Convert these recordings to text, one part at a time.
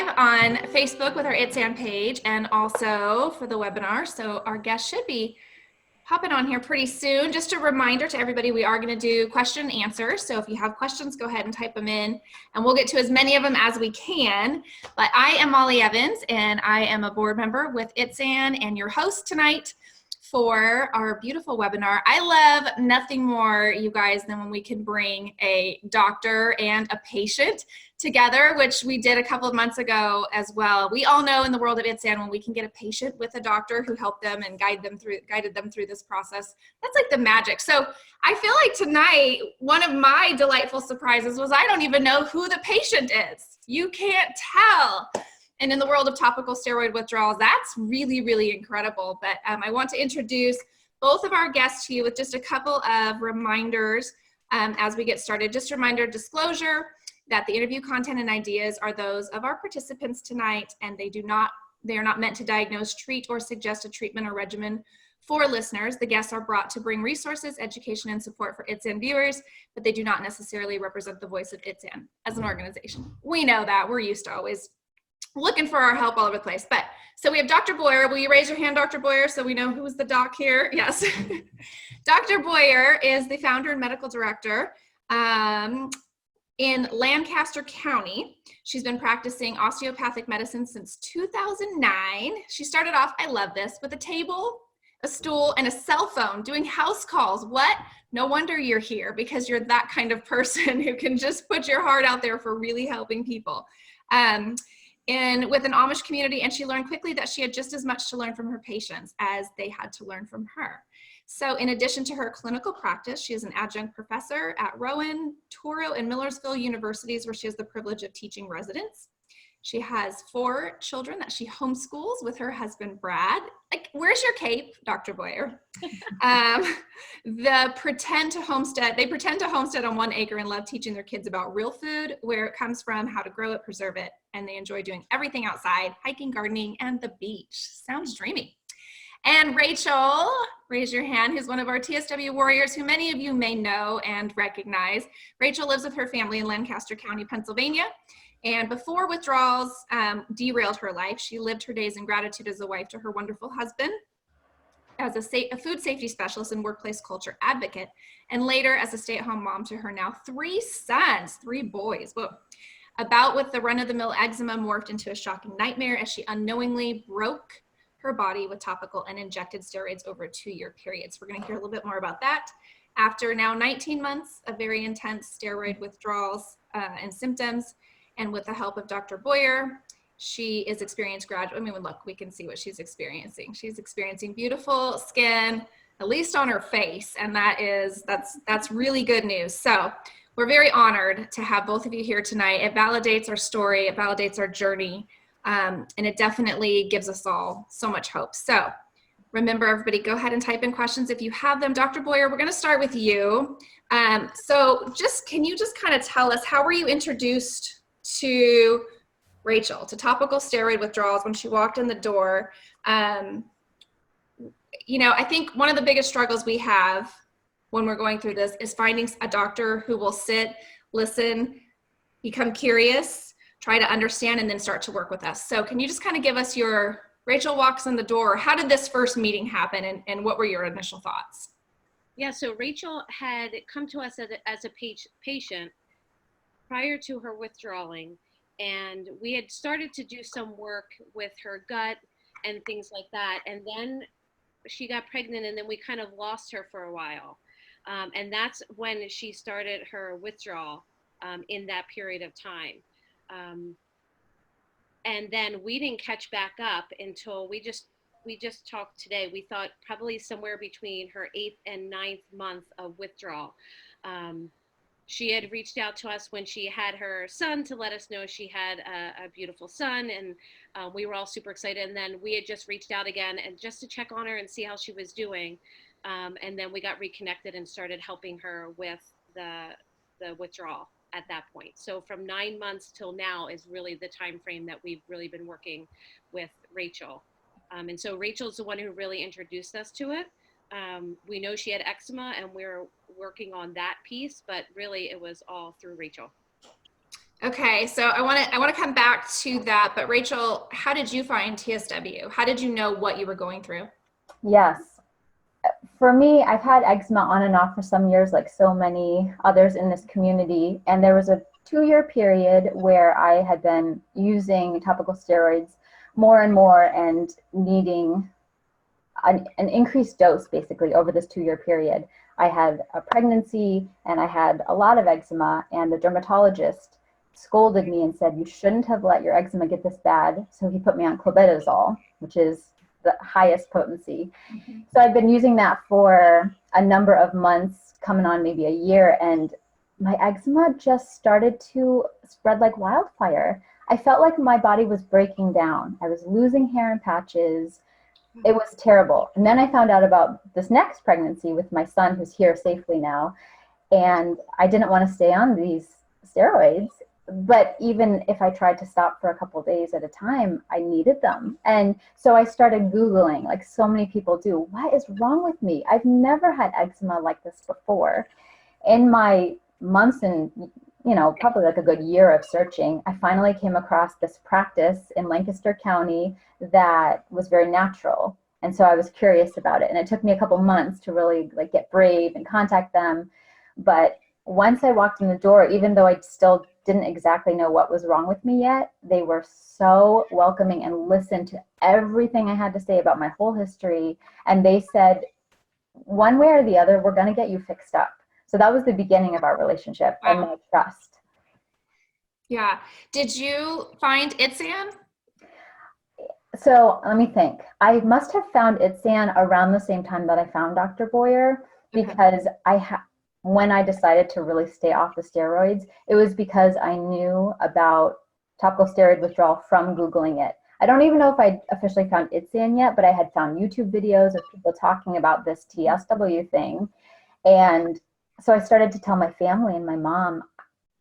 live on Facebook with our ITSAN page and also for the webinar. So our guest should be hopping on here pretty soon. Just a reminder to everybody, we are going to do question and answer. So if you have questions, go ahead and type them in and we'll get to as many of them as we can. But I am Molly Evans and I am a board member with ITSAN and your host tonight for our beautiful webinar. I love nothing more, you guys, than when we can bring a doctor and a patient together, which we did a couple of months ago as well. We all know in the world of ITSAN, when we can get a patient with a doctor who helped them and guided them through this process, that's like the magic. So I feel like tonight, one of my delightful surprises was I don't even know who the patient is. You can't tell. And in the world of topical steroid withdrawals, that's really, really incredible. But I want to introduce both of our guests to you with just a couple of reminders as we get started. Just a reminder, disclosure, that the interview content and ideas are those of our participants tonight, and they are not meant to diagnose, treat, or suggest a treatment or regimen for listeners. The guests are brought to bring resources, education, and support for ITSAN viewers, but they do not necessarily represent the voice of ITSAN as an organization. We know that. We're used to always looking for our help all over the place. But so we have Dr. Boyer. Will you raise your hand, Dr. Boyer, so we know who's the doc here? Yes. Dr. Boyer is the founder and medical director in Lancaster County. She's been practicing osteopathic medicine since 2009. She started off, I love this, with a table, a stool, and a cell phone doing house calls. What? No wonder you're here, because you're that kind of person who can just put your heart out there for really helping people. And with an Amish community, and she learned quickly that she had just as much to learn from her patients as they had to learn from her. So in addition to her clinical practice, she is an adjunct professor at Rowan, Touro, and Millersville universities, where she has the privilege of teaching residents. She has 4 children that she homeschools with her husband, Brad. Like, where's your cape, Dr. Boyer? They pretend to homestead on 1 acre and love teaching their kids about real food, where it comes from, how to grow it, preserve it, and they enjoy doing everything outside, hiking, gardening, and the beach. Sounds dreamy. And Rachel, raise your hand, who's one of our TSW warriors, who many of you may know and recognize. Rachel lives with her family in Lancaster County, Pennsylvania. And before withdrawals derailed her life, she lived her days in gratitude as a wife to her wonderful husband, as a food safety specialist and workplace culture advocate, and later as a stay-at-home mom to her now 3 sons, 3 boys. Whoa. A bout with the run-of-the-mill eczema morphed into a shocking nightmare as she unknowingly broke her body with topical and injected steroids over a 2-year period. So we're going to hear a little bit more about that. After now 19 months of very intense steroid withdrawals and symptoms, and with the help of Dr. Boyer, she is experiencing look, we can see what she's experiencing. She's experiencing beautiful skin, at least on her face, and that's really good news. So we're very honored to have both of you here tonight. It validates our story, it validates our journey, and it definitely gives us all so much hope. So remember, everybody, go ahead and type in questions if you have them. Dr. Boyer, we're going to start with you. So can you just kind of tell us, how were you introduced to Rachel, to topical steroid withdrawals when she walked in the door? I think one of the biggest struggles we have when we're going through this is finding a doctor who will sit, listen, become curious, try to understand, and then start to work with us. So can you just kind of give us your Rachel walks in the door, how did this first meeting happen, and what were your initial thoughts? Yeah, so Rachel had come to us as a patient prior to her withdrawing, and we had started to do some work with her gut and things like that, and then she got pregnant, and then we kind of lost her for a while, and that's when she started her withdrawal in that period of time, and then we didn't catch back up until we just talked today. We thought probably somewhere between her 8th and 9th month of withdrawal. She had reached out to us when she had her son to let us know she had a beautiful son, and we were all super excited. And then we had just reached out again and just to check on her and see how she was doing. And then we got reconnected and started helping her with the withdrawal at that point. So from 9 months till now is really the time frame that we've really been working with Rachel. And so Rachel's the one who really introduced us to it. We know she had eczema and we're working on that piece, but really it was all through Rachel. Okay, so I want to come back to that, but Rachel, how did you find TSW? How did you know what you were going through? Yes. For me, I've had eczema on and off for some years, like so many others in this community. And there was a 2-year period where I had been using topical steroids more and more and needing an increased dose basically over this 2-year period. I had a pregnancy and I had a lot of eczema, and the dermatologist scolded me and said, you shouldn't have let your eczema get this bad. So he put me on clobetasol, which is the highest potency. So I've been using that for a number of months, coming on maybe a year, and my eczema just started to spread like wildfire. I felt like my body was breaking down. I was losing hair in patches. It was terrible. And then I found out about this next pregnancy with my son, who's here safely now. And I didn't want to stay on these steroids. But even if I tried to stop for a couple of days at a time, I needed them. And so I started Googling, like so many people do, what is wrong with me? I've never had eczema like this before. In my months and, probably like a good year of searching, I finally came across this practice in Lancaster County that was very natural. And so I was curious about it. And it took me a couple months to really like get brave and contact them. But once I walked in the door, even though I still didn't exactly know what was wrong with me yet, they were so welcoming and listened to everything I had to say about my whole history. And they said, one way or the other, we're going to get you fixed up. So that was the beginning of our relationship and my trust. Yeah. Did you find ITSAN? So let me think. I must have found ITSAN around the same time that I found Dr. Boyer, because when I decided to really stay off the steroids, it was because I knew about topical steroid withdrawal from Googling it. I don't even know if I officially found ITSAN yet, but I had found YouTube videos of people talking about this TSW thing. And so I started to tell my family and my mom,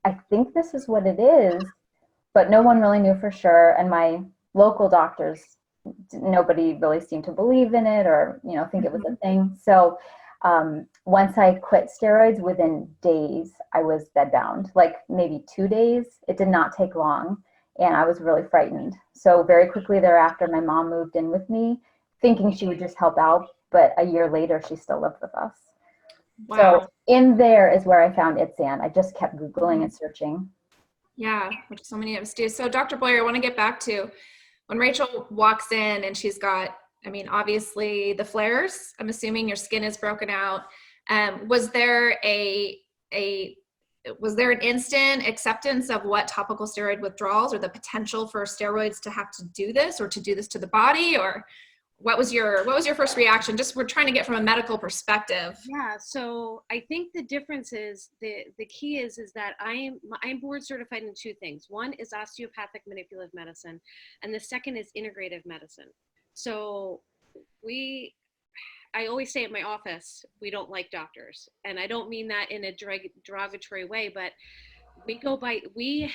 I think this is what it is, but no one really knew for sure. And my local doctors, nobody really seemed to believe in it or, think it was a thing. So once I quit steroids, within days, I was bedbound, like maybe 2 days. It did not take long, and I was really frightened. So very quickly thereafter, my mom moved in with me, thinking she would just help out, but a year later, she still lived with us. Wow. So in there is where I found ITSAN. I just kept Googling and searching. Yeah, which so many of us do. So Dr. Boyer, I want to get back to when Rachel walks in and she's got, obviously the flares. I'm assuming your skin is broken out. Was there an instant acceptance of what topical steroid withdrawals or the potential for steroids to have to do this or to do this to the body, or what was your first reaction? Just we're trying to get from a medical perspective. Yeah, so I think the difference is the key is that I'm board certified in 2 things. One is osteopathic manipulative medicine, and the second is integrative medicine. So I always say at my office, we don't like doctors, and I don't mean that in a derogatory way, but we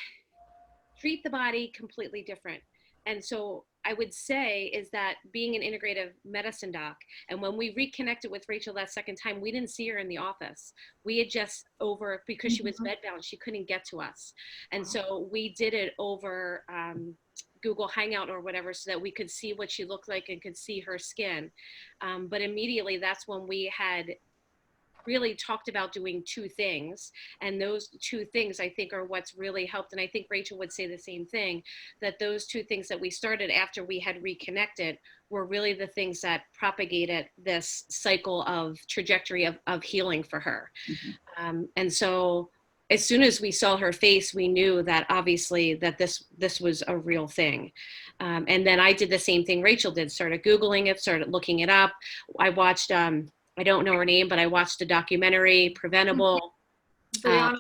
treat the body completely different. And so I would say is that being an integrative medicine doc, and when we reconnected with Rachel that second time, we didn't see her in the office. We had just because she was bedbound, she couldn't get to us. And so we did it over Google Hangout or whatever, so that we could see what she looked like and could see her skin. But immediately that's when we had really talked about doing 2 things. And those 2 things I think are what's really helped. And I think Rachel would say the same thing, that those 2 things that we started after we had reconnected were really the things that propagated this cycle of trajectory of healing for her. And so as soon as we saw her face, we knew that obviously that this was a real thing. And then I did the same thing Rachel did, started Googling it, started looking it up. I watched, I don't know her name, but I watched a documentary, Preventable. Yeah.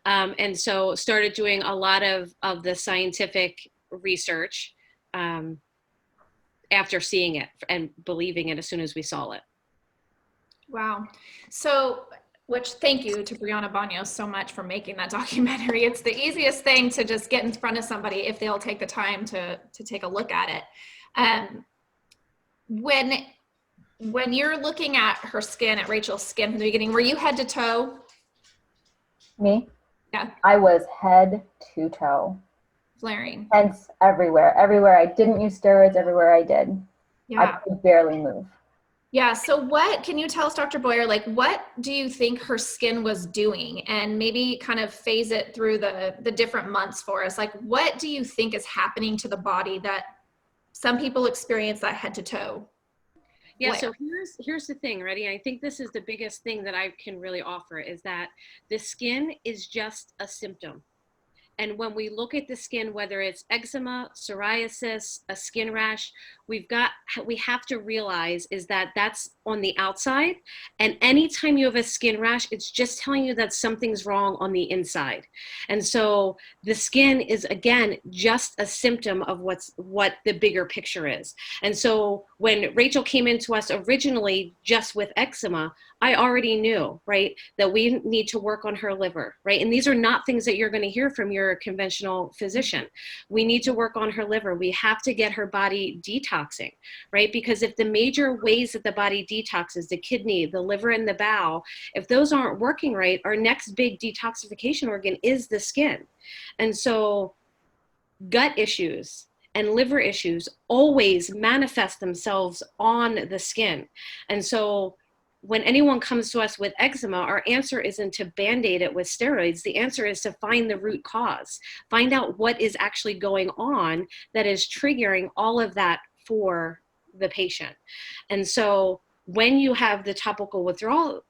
And so started doing a lot of the scientific research after seeing it and believing it as soon as we saw it. Wow. So, thank you to Brianna Banos so much for making that documentary. It's the easiest thing to just get in front of somebody if they'll take the time to take a look at it. When you're looking at her skin, at Rachel's skin from the beginning, were you head to toe? Me? Yeah. I was head to toe. Flaring. Hence everywhere. Everywhere I didn't use steroids, everywhere I did, I Yeah. could barely move. Yeah. So what can you tell us, Dr. Boyer, like what do you think her skin was doing, and maybe kind of phase it through the different months for us? Like, what do you think is happening to the body that some people experience that head to toe? Yeah, Flare? so here's the thing, ready? I think this is the biggest thing that I can really offer is that the skin is just a symptom. And when we look at the skin, whether it's eczema, psoriasis, a skin rash, we have to realize is that that's on the outside. And anytime you have a skin rash, it's just telling you that something's wrong on the inside. And so the skin is, again, just a symptom of what the bigger picture is. And so when Rachel came into us originally just with eczema, I already knew, right, that we need to work on her liver, right? And these are not things that you're going to hear from your conventional physician. We need to work on her liver. We have to get her body detoxing, right? Because if the major ways that the body detoxes, the kidney, the liver, and the bowel, if those aren't working right, our next big detoxification organ is the skin. And so gut issues and liver issues always manifest themselves on the skin. And so when anyone comes to us with eczema, our answer isn't to band-aid it with steroids. The answer is to find the root cause, find out what is actually going on that is triggering all of that for the patient. And so when you have the topical withdrawal,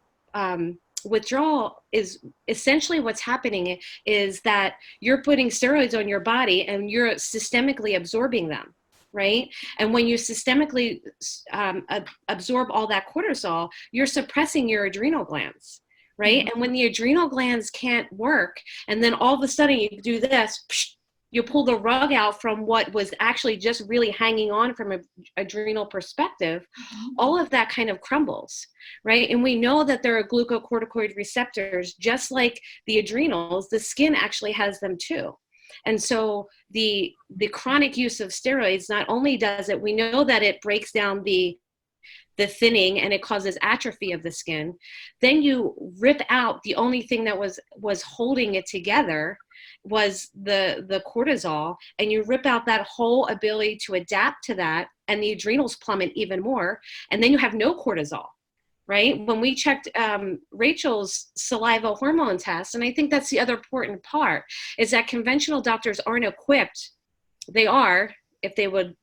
withdrawal is essentially what's happening is that you're putting steroids on your body and you're systemically absorbing them. Right? And when you systemically absorb all that cortisol, you're suppressing your adrenal glands, right? Mm-hmm. And when the adrenal glands can't work, and then all of a sudden you do this, you pull the rug out from what was actually just really hanging on from an adrenal perspective, all of that kind of crumbles, right? And we know that there are glucocorticoid receptors, just like the adrenals, the skin actually has them too. And so the chronic use of steroids, not only does it, we know that it breaks down the thinning and it causes atrophy of the skin, then you rip out the only thing that was holding it together was the cortisol, and you rip out that whole ability to adapt to that, and the adrenals plummet even more, and then you have no cortisol. Right? When we checked Rachel's saliva hormone test, and I think that's the other important part, is that conventional doctors aren't equipped. They are, if they would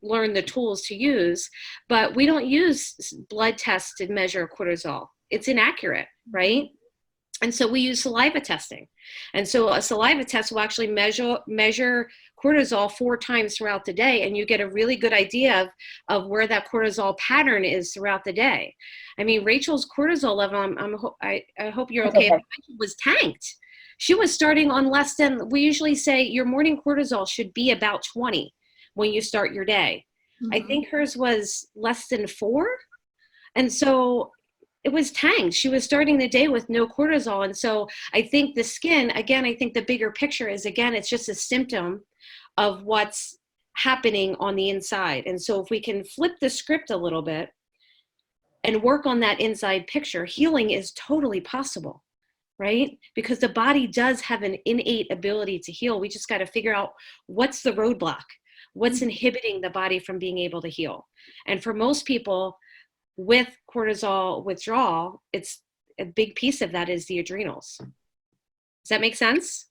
learn the tools to use, but we don't use blood tests to measure cortisol. It's inaccurate, right? And so we use saliva testing. And so a saliva test will actually measure cortisol 4 times throughout the day, and you get a really good idea of where that cortisol pattern is throughout the day. I mean, Rachel's cortisol level, I hope you're okay, was tanked. She was starting on less than, we usually say your morning cortisol should be about 20 when you start your day. Mm-hmm. I think hers was less than 4. And so it was tanked. She was starting the day with no cortisol. And so I think the skin, again, I think the bigger picture is, again, it's just a symptom of what's happening on the inside. And so if we can flip the script a little bit and work on that inside picture, healing is totally possible, right? Because the body does have an innate ability to heal. We just got to figure out what's the roadblock, what's inhibiting the body from being able to heal. And for most people, with cortisol withdrawal, it's a big piece of that is the adrenals. Does that make sense?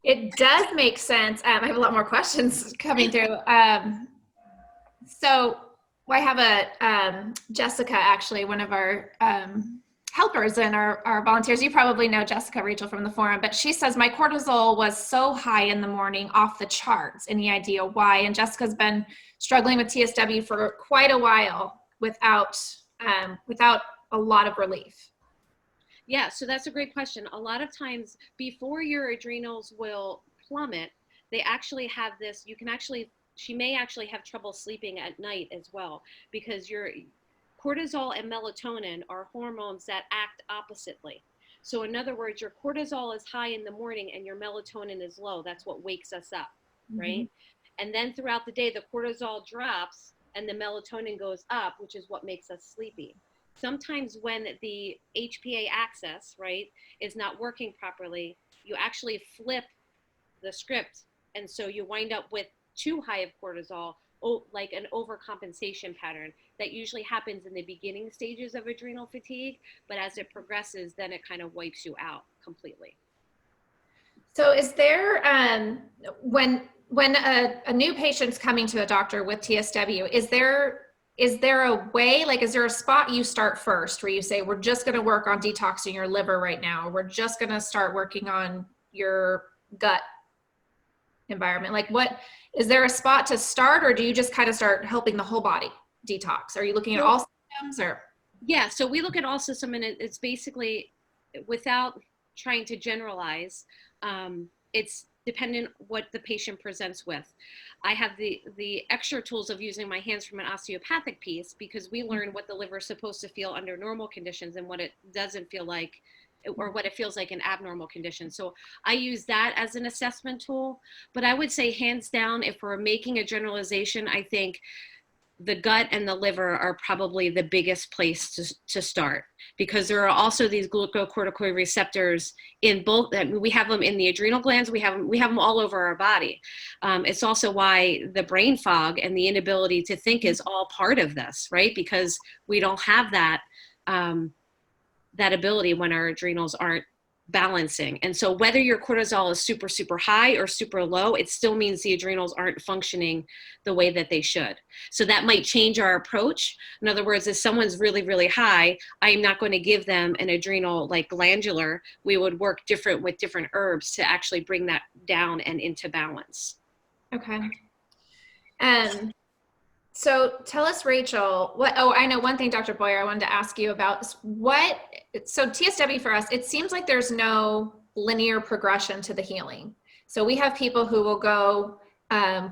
It does make sense. I have a lot more questions coming through. So I have a Jessica, actually, one of our helpers and our volunteers. You probably know Jessica, Rachel, from the forum, but she says my cortisol was so high in the morning, off the charts. Any idea why? And Jessica's been struggling with TSW for quite a while without a lot of relief. Yeah, so that's a great question. A lot of times before your adrenals will plummet, they actually have this, she may actually have trouble sleeping at night as well, because your cortisol and melatonin are hormones that act oppositely. So in other words, your cortisol is high in the morning and your melatonin is low. That's what wakes us up, right? And then throughout the day, the cortisol drops and the melatonin goes up, which is what makes us sleepy. Sometimes when the HPA axis, right, is not working properly, you actually flip the script. And so you wind up with too high of cortisol, like an overcompensation pattern that usually happens in the beginning stages of adrenal fatigue. But as it progresses, then it kind of wipes you out completely. So is there, when a new patient's coming to a doctor with TSW, is there a way, like, is there a spot you start first where you say, we're just going to work on detoxing your liver right now, or we're just going to start working on your gut environment? Like, what, is there a spot to start, or do you just kind of start helping the whole body detox? Are you looking at all symptoms, or? Yeah, so we look at all systems, and it's basically, without trying to generalize, it's dependent what the patient presents with. I have the extra tools of using my hands from an osteopathic piece, because we learn what the liver is supposed to feel under normal conditions and what it doesn't feel like, or what it feels like in abnormal conditions. So I use that as an assessment tool. But I would say, hands down, if we're making a generalization, I think the gut and the liver are probably the biggest place to start, because there are also these glucocorticoid receptors in both. We have them in the adrenal glands. We have them all over our body. It's also why the brain fog and the inability to think is all part of this, right? Because we don't have that ability when our adrenals aren't balancing. And so whether your cortisol is super, super high or super low, it still means the adrenals aren't functioning the way that they should. So that might change our approach. In other words, if someone's really, really high, I'm not going to give them an adrenal like glandular. We would work different with different herbs to actually bring that down and into balance. Okay. So tell us, Rachel, I know one thing, Dr. Boyer, I wanted to ask you about is so TSW for us, it seems like there's no linear progression to the healing. So we have people who will go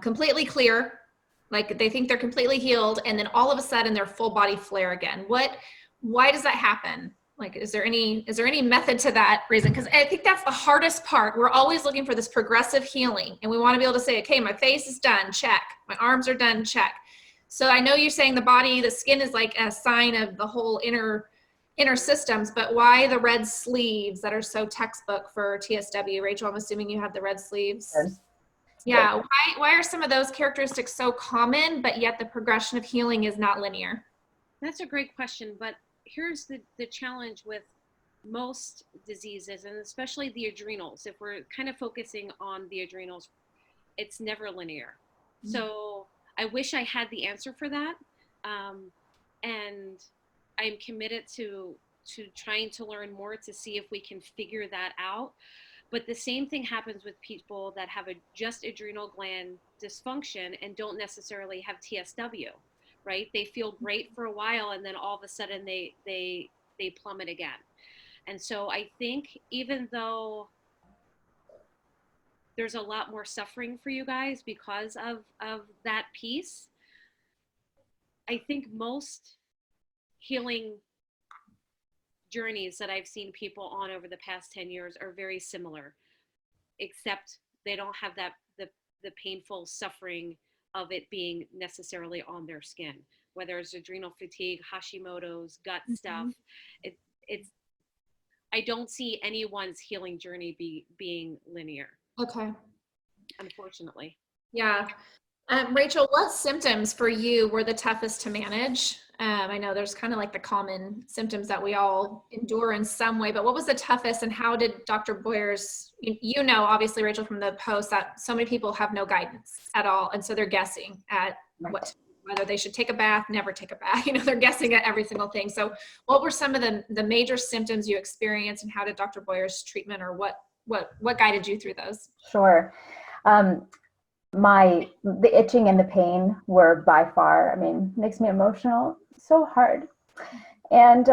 completely clear, like they think they're completely healed, and then all of a sudden their full body flare again. Why does that happen? Like, is there any method to that reason? Because I think that's the hardest part. We're always looking for this progressive healing, and we want to be able to say, okay, my face is done, check. My arms are done, check. So I know you're saying the skin is like a sign of the whole inner systems, but why the red sleeves that are so textbook for TSW? Rachel, I'm assuming you have the red sleeves. Yes. Yeah. Why are some of those characteristics so common, but yet the progression of healing is not linear? That's a great question, but here's the challenge with most diseases, and especially the adrenals. If we're kind of focusing on the adrenals, it's never linear. Mm-hmm. So I wish I had the answer for that. And I'm committed to trying to learn more to see if we can figure that out. But the same thing happens with people that have just adrenal gland dysfunction and don't necessarily have TSW, right? They feel great for a while, and then all of a sudden they plummet again. And so I think, even though there's a lot more suffering for you guys because of that piece, I think most healing journeys that I've seen people on over the past 10 years are very similar, except they don't have the painful suffering of it being necessarily on their skin, whether it's adrenal fatigue, Hashimoto's, gut stuff. I don't see anyone's healing journey being linear. Okay. Unfortunately. Yeah. Rachel, what symptoms for you were the toughest to manage? I know there's kind of like the common symptoms that we all endure in some way, but what was the toughest, and how did Dr. Boyer's, obviously, Rachel, from the post, that so many people have no guidance at all. And so they're guessing at whether they should take a bath, never take a bath, they're guessing at every single thing. So what were some of the major symptoms you experienced, and how did Dr. Boyer's treatment, or what guided you through those? Sure. The itching and the pain were by far, makes me emotional, so hard. And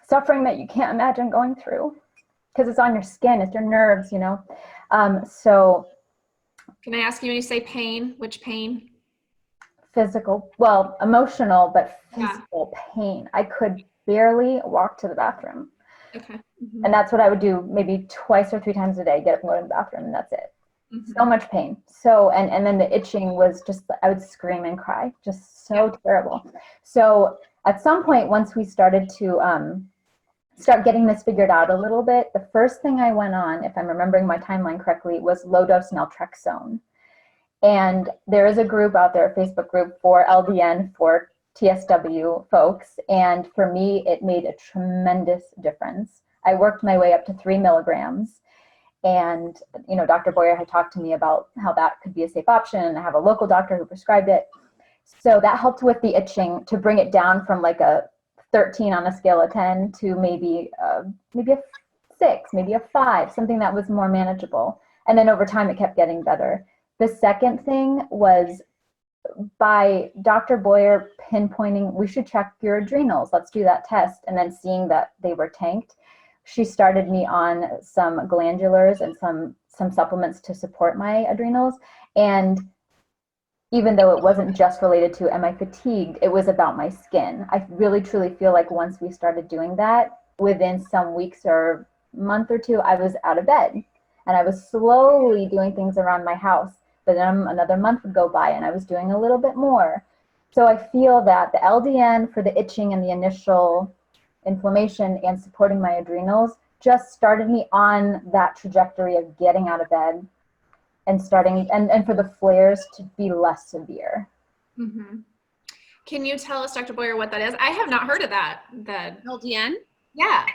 suffering that you can't imagine going through, because it's on your skin, it's your nerves, So. Can I ask you, when you say pain, which pain? Physical, emotional, but physical pain. I could barely walk to the bathroom. Okay. Mm-hmm. And that's what I would do maybe twice or 3 times a day, get up and go to the bathroom, and that's it. Mm-hmm. So much pain. So, and then the itching was just, I would scream and cry, just so terrible. So at some point, once we started to start getting this figured out a little bit, the first thing I went on, if I'm remembering my timeline correctly, was low dose naltrexone. And there is a group out there, a Facebook group for LDN for TSW folks. And for me, it made a tremendous difference. I worked my way up to 3 milligrams. And, you know, Dr. Boyer had talked to me about how that could be a safe option. And I have a local doctor who prescribed it. So that helped with the itching to bring it down from like a 13 on a scale of 10 to maybe a 6, maybe a 5, something that was more manageable. And then over time, it kept getting better. The second thing was by Dr. Boyer pinpointing, we should check your adrenals. Let's do that test. And then seeing that they were tanked, she started me on some glandulars and some supplements to support my adrenals. And even though it wasn't just related to, am I fatigued? It was about my skin. I really, truly feel like once we started doing that, within some weeks or month or two, I was out of bed. And I was slowly doing things around my house. But then another month would go by and I was doing a little bit more. So I feel that the LDN for the itching and the initial inflammation and supporting my adrenals just started me on that trajectory of getting out of bed and starting, and for the flares to be less severe. Mm-hmm. Can you tell us, Dr. Boyer, what that is? I have not heard of that. LDN? Yeah.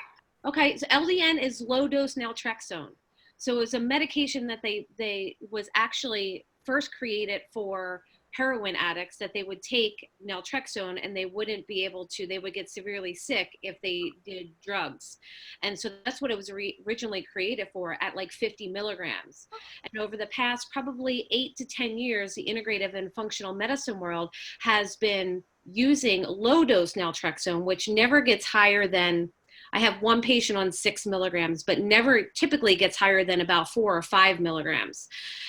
Okay, so LDN is low dose naltrexone. So it's a medication that they was actually first created for heroin addicts, that they would take naltrexone and they wouldn't be able to, they would get severely sick if they did drugs. And so that's what it was originally created for, at like 50 milligrams. And over the past probably 8 to 10 years, the integrative and functional medicine world has been using low dose naltrexone, which never gets higher than, I have one patient on 6 milligrams, but never typically gets higher than about 4 or 5 milligrams.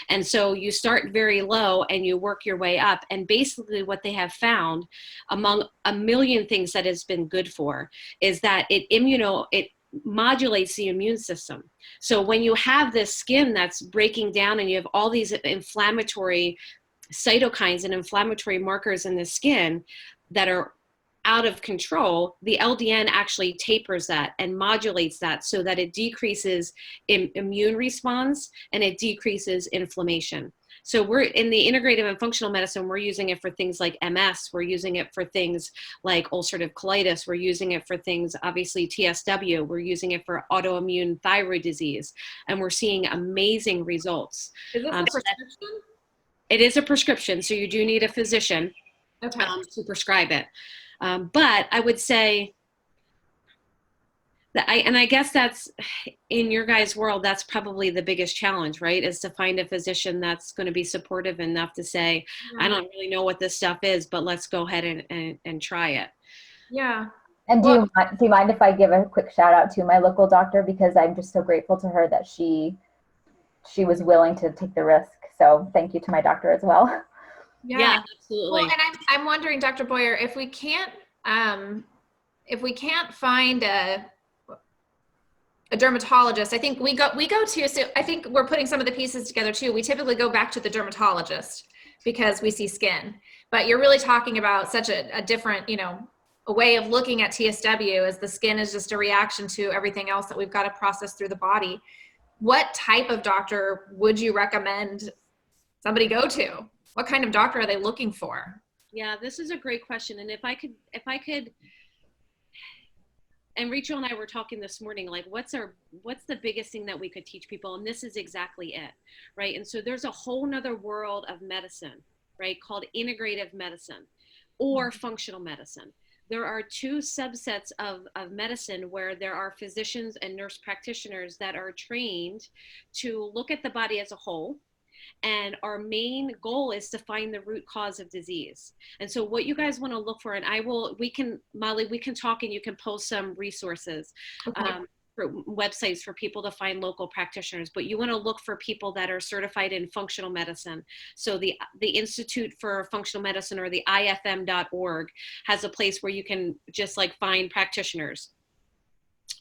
And so you start very low and you work your way up. And basically what they have found, among a million things that it's been good for, is that it modulates the immune system. So when you have this skin that's breaking down and you have all these inflammatory cytokines and inflammatory markers in the skin that are out of control, the LDN actually tapers that and modulates that so that it decreases immune response and it decreases inflammation. So we're in the integrative and functional medicine, we're using it for things like MS, we're using it for things like ulcerative colitis, we're using it for things, obviously TSW, we're using it for autoimmune thyroid disease, and we're seeing amazing results. Is this a prescription? It is a prescription, so you do need a physician to prescribe it. But I would say that I guess that's, in your guys' world, that's probably the biggest challenge, right? Is to find a physician that's going to be supportive enough to say, I don't really know what this stuff is, but let's go ahead and try it. Yeah. And do you mind if I give a quick shout out to my local doctor, because I'm just so grateful to her that she was willing to take the risk. So thank you to my doctor as well. Yeah, absolutely. Well, and I'm wondering, Dr. Boyer, if we can't find a dermatologist, I think we go to, so I think we're putting some of the pieces together too. We typically go back to the dermatologist because we see skin, but you're really talking about such a different, a way of looking at TSW, as the skin is just a reaction to everything else that we've got to process through the body. What type of doctor would you recommend somebody go to? What kind of doctor are they looking for? Yeah, this is a great question. And if I could, and Rachel and I were talking this morning, like what's the biggest thing that we could teach people? And this is exactly it, right? And so there's a whole nother world of medicine, right? Called integrative medicine or functional medicine. There are 2 subsets of medicine where there are physicians and nurse practitioners that are trained to look at the body as a whole. And our main goal is to find the root cause of disease. And so what you guys want to look for, and Molly, we can talk and you can post some resources, for websites for people to find local practitioners, but you want to look for people that are certified in functional medicine. So the Institute for Functional Medicine, or the ifm.org, has a place where you can just like find practitioners.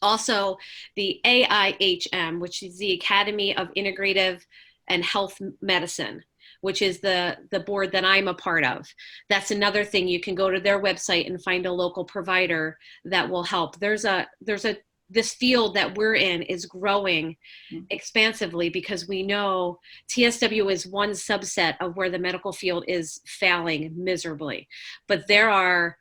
Also the AIHM, which is the Academy of Integrative and Health Medicine, which is the board that I'm a part of. That's another thing. You can go to their website and find a local provider that will help. There's a this field that we're in is growing expansively, because we know TSW is one subset of where the medical field is failing miserably. But there are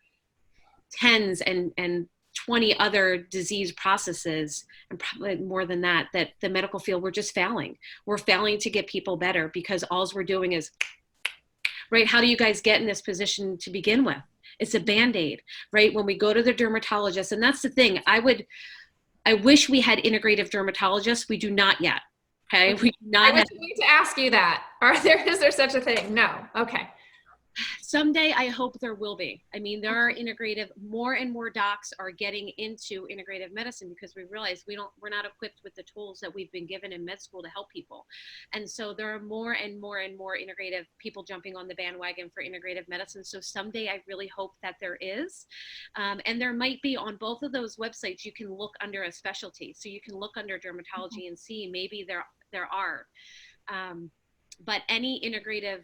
tens and 20 other disease processes, and probably more than that, that the medical field, we're just failing. We're failing to get people better because all we're doing is, right, how do you guys get in this position to begin with? It's a Band-Aid, right? When we go to the dermatologist, and that's the thing, I wish we had integrative dermatologists. We do not yet. Okay. We do not I was going to ask you that. Is there such a thing? No. Okay. Someday I hope there will be. I mean, there are more and more docs are getting into integrative medicine because we realize we're not equipped with the tools that we've been given in med school to help people. And so there are more and more and more integrative people jumping on the bandwagon for integrative medicine. So someday I really hope that there is. And there might be on both of those websites, you can look under a specialty. So you can look under dermatology and see maybe there are. But any integrative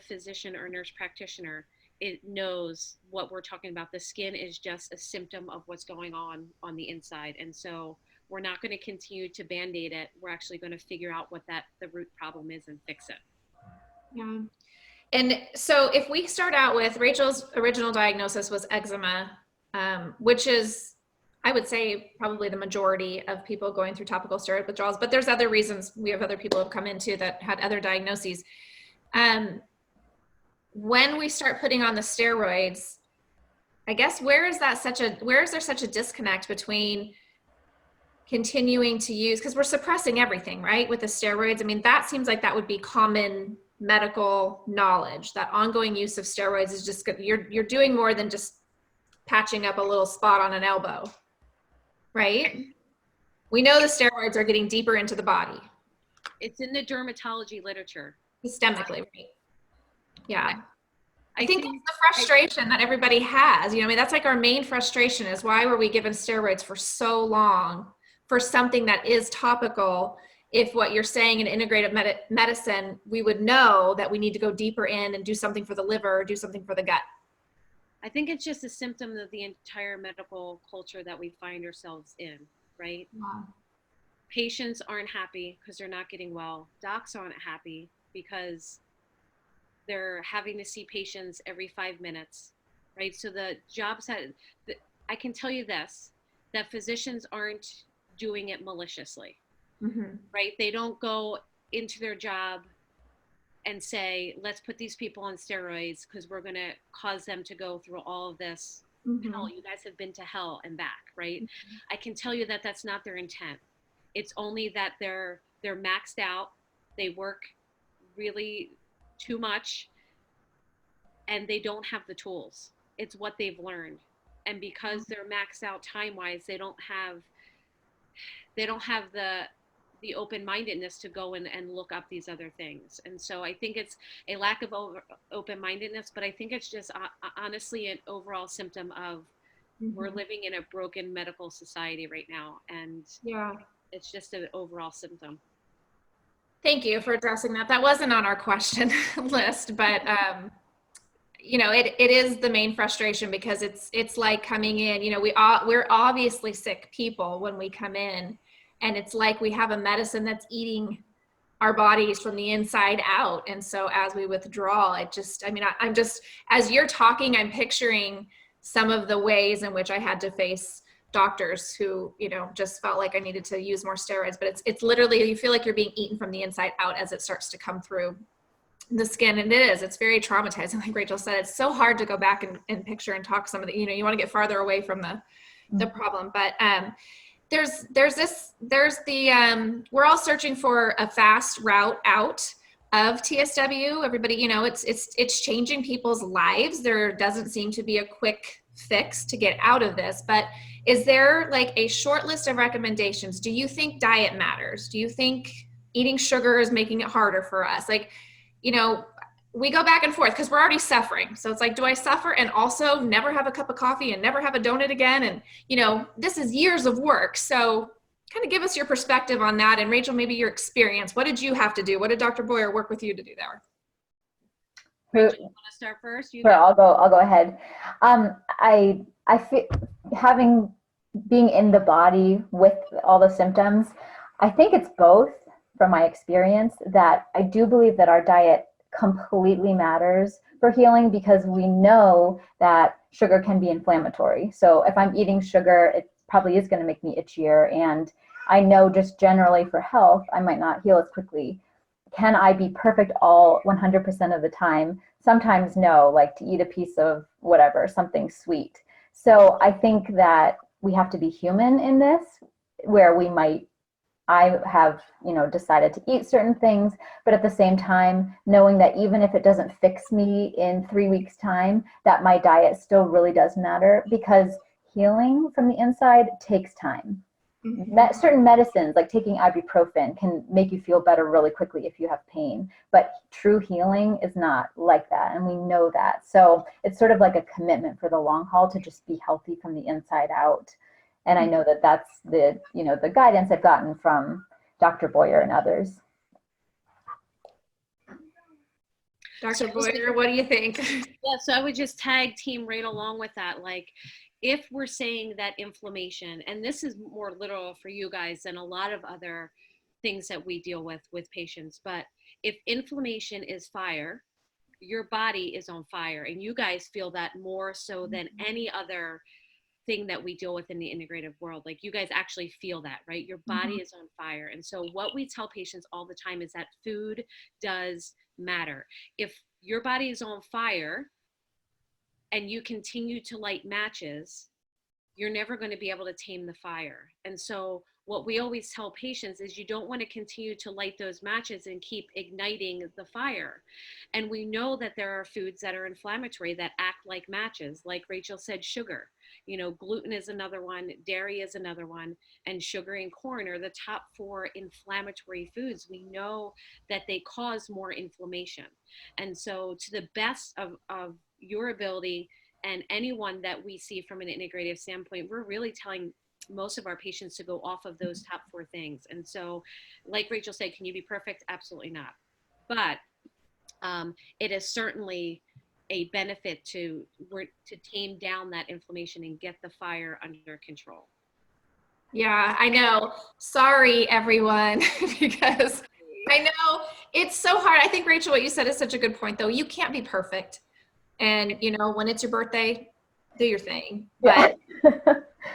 physician or nurse practitioner, it knows what we're talking about. The skin is just a symptom of what's going on the inside. And so we're not going to continue to Band-Aid it. We're actually going to figure out what the root problem is and fix it. Yeah. And so if we start out with Rachel's original diagnosis was eczema, which is, I would say, probably the majority of people going through topical steroid withdrawals, but there's other reasons. We have other people who have come into that had other diagnoses. When we start putting on the steroids, I guess, where is there such a disconnect between continuing to use, because we're suppressing everything, right? With the steroids. I mean, that seems like that would be common medical knowledge, that ongoing use of steroids is just, you're doing more than just patching up a little spot on an elbow, right? We know the steroids are getting deeper into the body. It's in the dermatology literature. Systemically, right? Yeah. I think that's the frustration that everybody has. You know, I mean, that's like our main frustration is, why were we given steroids for so long for something that is topical? If what you're saying in integrative medicine, we would know that we need to go deeper in and do something for the liver, do something for the gut. I think it's just a symptom of the entire medical culture that we find ourselves in, right? Wow. Patients aren't happy because they're not getting well. Docs aren't happy because they're having to see patients every 5 minutes, right? So the jobs I can tell you this, that physicians aren't doing it maliciously, right? They don't go into their job and say, let's put these people on steroids because we're going to cause them to go through all of this hell. You guys have been to hell and back, right? I can tell you that that's not their intent. It's only that they're maxed out. They work really too much and they don't have the tools. It's what they've learned. And because they're maxed out time-wise, they don't have the open-mindedness to go and look up these other things. And so I think it's a lack of open-mindedness, but I think it's just honestly an overall symptom of we're living in a broken medical society right now. And yeah, it's just an overall symptom. Thank you for addressing that. That wasn't on our question list, but you know, it is the main frustration, because it's like coming in, you know, we're obviously sick people when we come in, and it's like we have a medicine that's eating our bodies from the inside out. And so as we withdraw, I'm just, as you're talking, I'm picturing some of the ways in which I had to face doctors who, you know, just felt like I needed to use more steroids, but it's literally, you feel like you're being eaten from the inside out as it starts to come through the skin. And it's very traumatizing. Like Rachel said, it's so hard to go back and picture and talk some of the, you know, you want to get farther away from the problem. But we're all searching for a fast route out of TSW. Everybody, you know, it's changing people's lives. There doesn't seem to be a quick fix to get out of this, but is there like a short list of recommendations? Do you think diet matters? Do you think eating sugar is making it harder for us? Like, you know, we go back and forth because we're already suffering. So it's like, do I suffer and also never have a cup of coffee and never have a donut again? And, you know, this is years of work. So kind of give us your perspective on that. And Rachel, maybe your experience. What did you have to do? What did Dr. Boyer work with you to do there? Rachel, you want to start first? Sure, I'll go ahead. I feel, having being in the body with all the symptoms. I think it's both from my experience that I do believe that our diet completely matters for healing because we know that sugar can be inflammatory. So if I'm eating sugar, it probably is going to make me itchier. And I know just generally for health, I might not heal as quickly. Can I be perfect all 100% of the time? Sometimes no, like to eat a piece of whatever, something sweet. So I think that we have to be human in this, where I have, decided to eat certain things, but at the same time, knowing that even if it doesn't fix me in 3 weeks' time, that my diet still really does matter because healing from the inside takes time. Certain medicines, like taking ibuprofen, can make you feel better really quickly if you have pain, but true healing is not like that, and we know that. So it's sort of like a commitment for the long haul to just be healthy from the inside out. And I know that that's the guidance I've gotten from Dr. Boyer and others. Dr. Boyer, what do you think? Yeah, so I would just tag team right along with that. Like, if we're saying that inflammation, and this is more literal for you guys than a lot of other things that we deal with patients, but if inflammation is fire, your body is on fire, and you guys feel that more so than any other thing that we deal with in the integrative world. Like, you guys actually feel that, right? Your body is on fire. And so what we tell patients all the time is that food does matter. If your body is on fire and you continue to light matches, you're never going to be able to tame the fire. And so what we always tell patients is you don't want to continue to light those matches and keep igniting the fire. And we know that there are foods that are inflammatory that act like matches. Like Rachel said, sugar. Gluten is another one, dairy is another one, and sugar and corn are the top 4 inflammatory foods. We know that they cause more inflammation. And so to the best of your ability, and anyone that we see from an integrative standpoint, we're really telling most of our patients to go off of those top 4 things. And so, like Rachel said, can you be perfect? Absolutely not. But it is certainly a benefit to tame down that inflammation and get the fire under control. Yeah, I know. Sorry, everyone, because I know it's so hard. I think, Rachel, what you said is such a good point, though. You can't be perfect. And, when it's your birthday, do your thing. But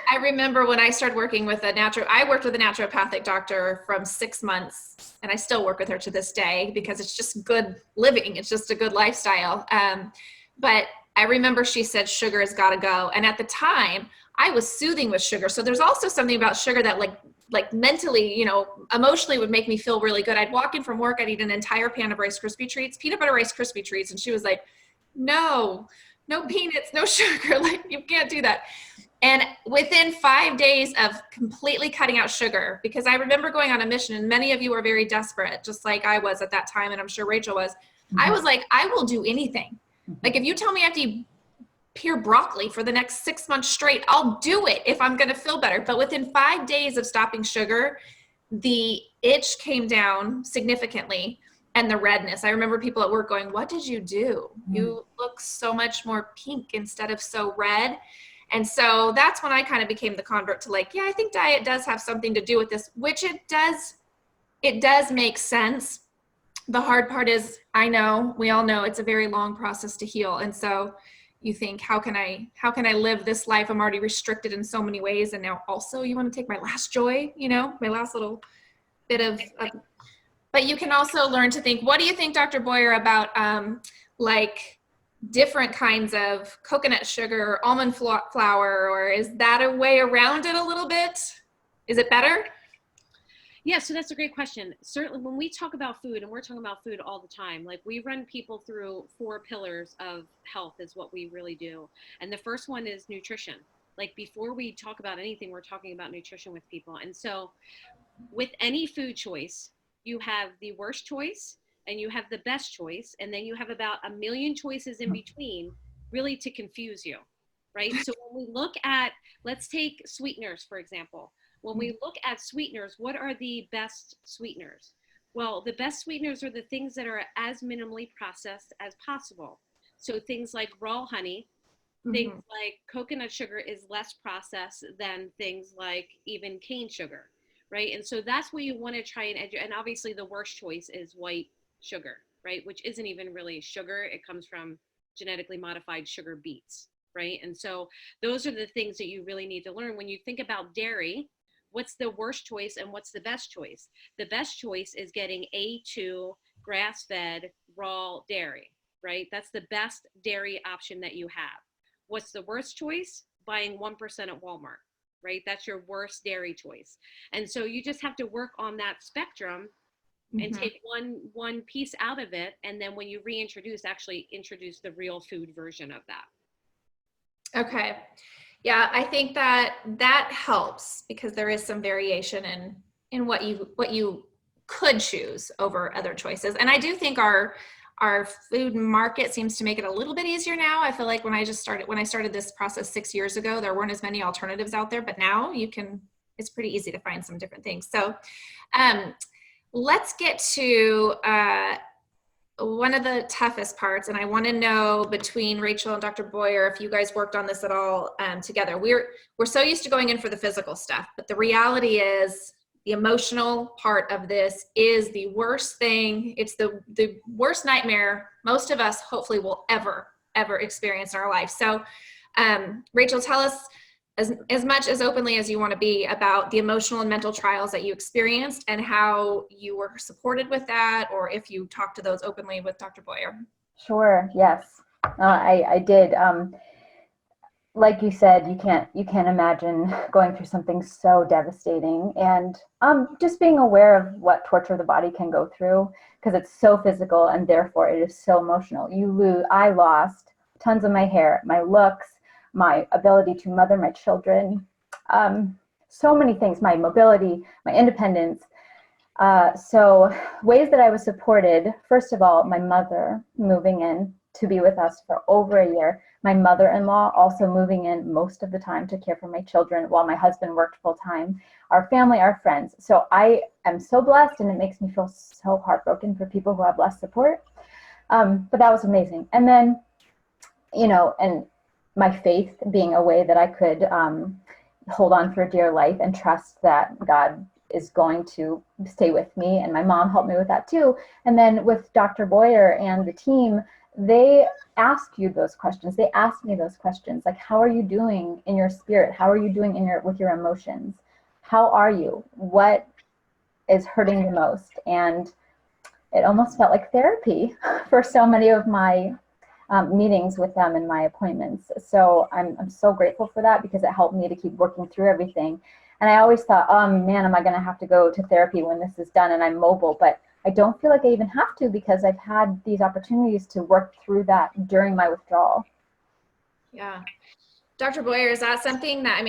I remember when I started working with I worked with a naturopathic doctor from 6 months, and I still work with her to this day because it's just good living. It's just a good lifestyle. But I remember she said, sugar has got to go. And at the time, I was soothing with sugar. So there's also something about sugar that like mentally, emotionally would make me feel really good. I'd walk in from work, I'd eat an entire pan of Rice Krispie treats, peanut butter Rice Krispie treats. And she was like, no peanuts, no sugar. Like, you can't do that. And within 5 days of completely cutting out sugar, because I remember going on a mission, and many of you were very desperate, just like I was at that time, and I'm sure Rachel was. I was like, I will do anything. Like, if you tell me I have to eat pure broccoli for the next 6 months straight, I'll do it if I'm going to feel better. But within 5 days of stopping sugar, the itch came down significantly. And the redness. I remember people at work going, what did you do? You look so much more pink instead of so red. And so that's when I kind of became the convert to like, yeah, I think diet does have something to do with this, which it does make sense. The hard part is, we all know it's a very long process to heal. And so you think, how can I live this life? I'm already restricted in so many ways. And now also you want to take my last joy, my last little bit of but you can also learn to think, what do you think, Dr. Boyer, about like different kinds of coconut sugar or almond flour, or is that a way around it a little bit? Is it better? Yeah, so that's a great question. Certainly when we talk about food, and we're talking about food all the time, like we run people through 4 pillars of health is what we really do. And the first one is nutrition. Like, before we talk about anything, we're talking about nutrition with people. And so with any food choice, you have the worst choice and you have the best choice, and then you have about a million choices in between, really to confuse you, right? So when we look at, let's take sweeteners, for example. When we look at sweeteners, what are the best sweeteners? Well, the best sweeteners are the things that are as minimally processed as possible. So things like raw honey, things like coconut sugar is less processed than things like even cane sugar, right? And so that's what you want to try and educate. And obviously the worst choice is white sugar, right? Which isn't even really sugar. It comes from genetically modified sugar beets, right? And so those are the things that you really need to learn. When you think about dairy, what's the worst choice and what's the best choice? The best choice is getting A2 grass-fed raw dairy, right? That's the best dairy option that you have. What's the worst choice? Buying 1% at Walmart, right? That's your worst dairy choice. And so you just have to work on that spectrum and take one piece out of it. And then when you reintroduce, actually introduce the real food version of that. Okay. Yeah, I think that helps because there is some variation in what you could choose over other choices. And I do think our food market seems to make it a little bit easier now. I feel like when I started this process 6 years ago, there weren't as many alternatives out there, but now it's pretty easy to find some different things. So let's get to one of the toughest parts, and I want to know between Rachel and Dr. Boyer if you guys worked on this at all together. We're so used to going in for the physical stuff, but the reality is the emotional part of this is the worst thing. It's the worst nightmare most of us hopefully will ever experience in our life. So Rachel, tell us as much as openly as you want to be about the emotional and mental trials that you experienced and how you were supported with that, or if you talked to those openly with Dr. Boyer. Sure. Yes, I did. Like you said, you can't imagine going through something so devastating, and just being aware of what torture the body can go through, because it's so physical and therefore it is so emotional. I lost tons of my hair, my looks, my ability to mother my children, so many things, my mobility, my independence. So ways that I was supported, first of all, my mother moving in to be with us for over a year, my mother-in-law also moving in most of the time to care for my children while my husband worked full-time, our family, our friends. So I am so blessed, and it makes me feel so heartbroken for people who have less support. But that was amazing. And then, and my faith being a way that I could hold on for dear life and trust that God is going to stay with me. And my mom helped me with that too. And then with Dr. Boyer and the team, they ask you those questions. They asked me those questions, like, how are you doing in your spirit? How are you doing with your emotions? How are you? What is hurting the most? And it almost felt like therapy for so many of my meetings with them and my appointments. So I'm so grateful for that, because it helped me to keep working through everything. And I always thought, oh man, am I going to have to go to therapy when this is done and I'm mobile? But I don't feel like I even have to, because I've had these opportunities to work through that during my withdrawal. Yeah. Dr. Boyer, is that something that,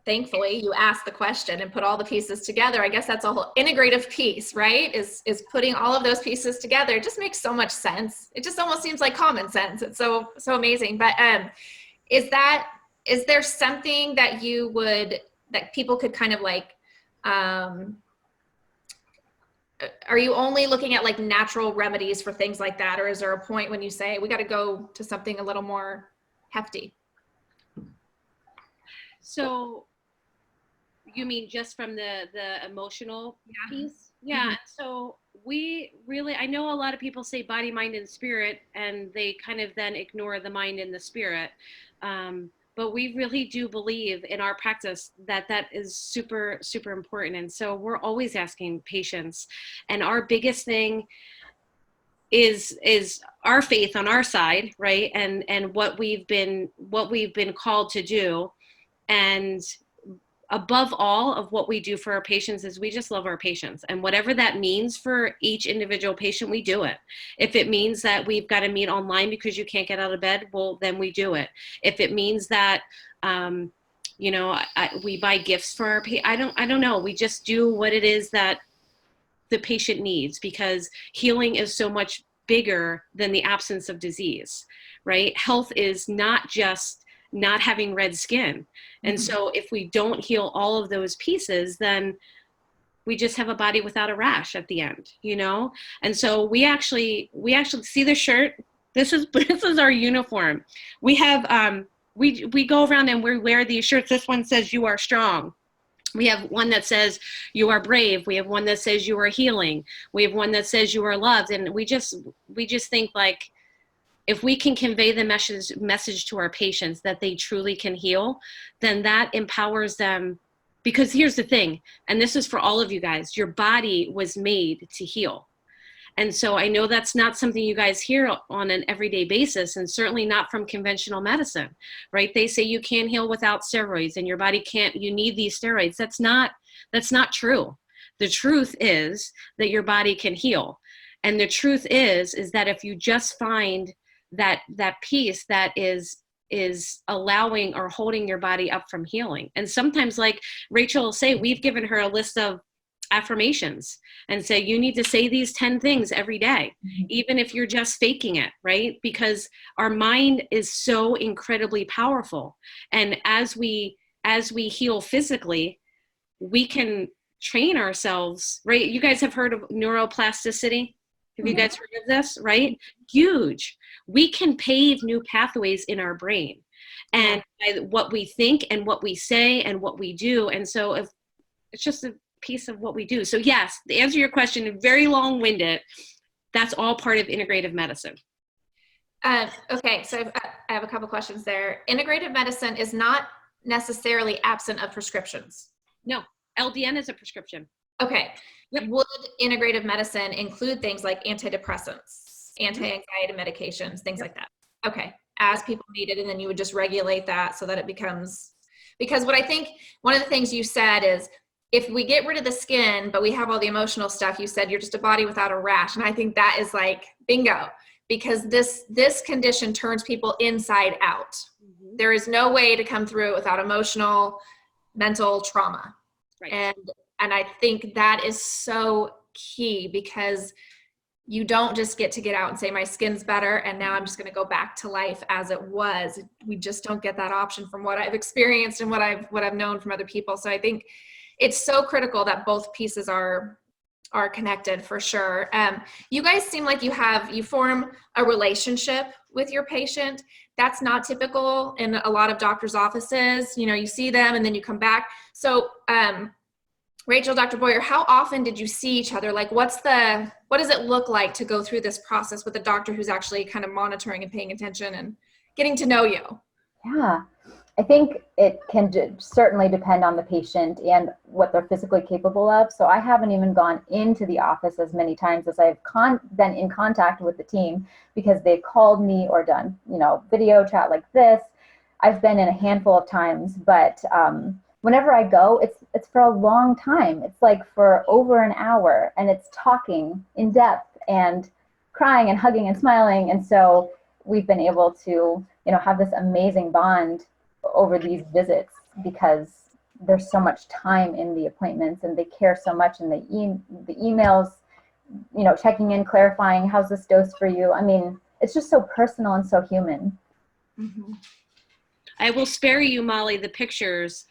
thankfully you asked the question and put all the pieces together. I guess that's a whole integrative piece, right? Is putting all of those pieces together. It just makes so much sense. It just almost seems like common sense. It's so amazing. But is there something that that people could kind of like, are you only looking at like natural remedies for things like that? Or is there a point when you say, we got to go to something a little more hefty? So you mean just from the emotional piece? Yeah. Mm-hmm. So I know a lot of people say body, mind, and spirit, and they kind of then ignore the mind and the spirit. But we really do believe in our practice that is super, super important. And so we're always asking patients, and our biggest thing is our faith on our side, right? And what we've been called to do. And above all of what we do for our patients is we just love our patients, and whatever that means for each individual patient, we do it. If it means that we've got to meet online because you can't get out of bed, well, then we do it. If it means that, we buy gifts for our I don't know. We just do what it is that the patient needs, because healing is so much bigger than the absence of disease, right? Health is not just not having red skin. And so if we don't heal all of those pieces, then we just have a body without a rash at the end, And so we actually see the shirt This is our uniform. We have we go around and we wear these shirts. This one says "You are strong." We have one that says "You are brave." We have one that says "You are healing." We have one that says "You are loved." And we just think, like, if we can convey the message to our patients that they truly can heal, then that empowers them. Because here's the thing, and this is for all of you guys, your body was made to heal. And so I know that's not something you guys hear on an everyday basis, and certainly not from conventional medicine, right? They say you can't heal without steroids and your body can't, you need these steroids. That's not true. The truth is that your body can heal. And the truth is that if you just find that piece that is allowing or holding your body up from healing. And sometimes, like Rachel will say, we've given her a list of affirmations and say, you need to say these 10 things every day, even if you're just faking it, right? Because our mind is so incredibly powerful. And as we heal physically, we can train ourselves, right? You guys have heard of neuroplasticity? Have you guys heard of this, right? Huge. We can pave new pathways in our brain, and by what we think and what we say and what we do. And so if it's just a piece of what we do. So yes, to answer your question, very long-winded, that's all part of integrative medicine. Okay, so I have a couple questions there. Integrative medicine is not necessarily absent of prescriptions. No, LDN is a prescription. Okay. Yep. Would integrative medicine include things like antidepressants, anti-anxiety medications, things like that? Okay, as people need it, and then you would just regulate that so that it becomes, because what I think, one of the things you said is, if we get rid of the skin, but we have all the emotional stuff, you said you're just a body without a rash. And I think that is like bingo, because this condition turns people inside out. There is no way to come through it without emotional, mental trauma. Right. And I think that is so key, because you don't just get to get out and say, my skin's better and now I'm just going to go back to life as it was. We just don't get that option from what I've experienced and what I've known from other people. So I think it's so critical that both pieces are connected, for sure. You guys seem like you form a relationship with your patient. That's not typical in a lot of doctors' offices. You know, you see them and then you come back. So, Rachel, Dr. Boyer, how often did you see each other? Like, what does it look like to go through this process with a doctor who's actually kind of monitoring and paying attention and getting to know you? Yeah, I think it can certainly depend on the patient and what they're physically capable of. So I haven't even gone into the office as many times as I've been in contact with the team, because they've called me or done, video chat like this. I've been in a handful of times, but whenever I go, it's for a long time. It's like for over an hour, and it's talking in depth and crying and hugging and smiling. And so we've been able to, have this amazing bond over these visits, because there's so much time in the appointments, and they care so much in the emails, checking in, clarifying, how's this dose for you? I mean, it's just so personal and so human. Mm-hmm. I will spare you, Molly, the pictures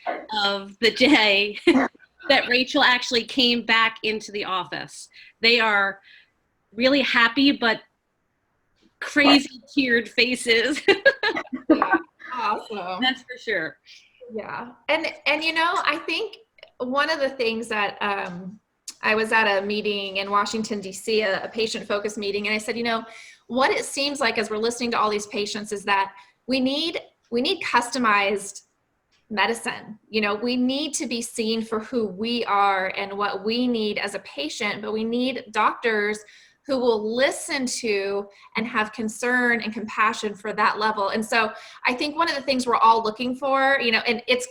of the day that Rachel actually came back into the office. They are really happy, but crazy tiered faces. Awesome. That's for sure. Yeah. And I think one of the things that I was at a meeting in Washington, D.C., a patient-focused meeting, and I said, what it seems like as we're listening to all these patients is that we need customized medicine. We need to be seen for who we are and what we need as a patient, but we need doctors who will listen to and have concern and compassion for that level. And so I think one of the things we're all looking for, and it's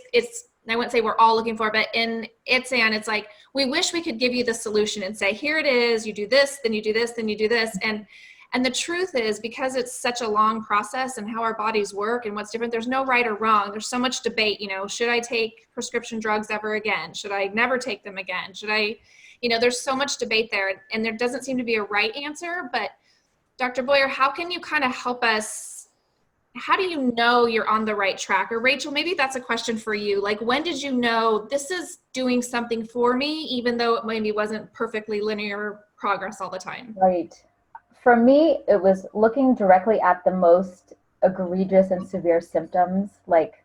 I wouldn't say we're all looking for, but in ITSAN, it's like, we wish we could give you the solution and say, here it is, you do this, then you do this, then you do this. And the truth is, because it's such a long process and how our bodies work and what's different, there's no right or wrong. There's so much debate, should I take prescription drugs ever again? Should I never take them again? Should I, there's so much debate there, and there doesn't seem to be a right answer. But Dr. Boyer, how can you kind of help us? How do you know you're on the right track? Or Rachel, maybe that's a question for you. Like, when did you know this is doing something for me, even though it maybe wasn't perfectly linear progress all the time? Right. For me, it was looking directly at the most egregious and severe symptoms. Like,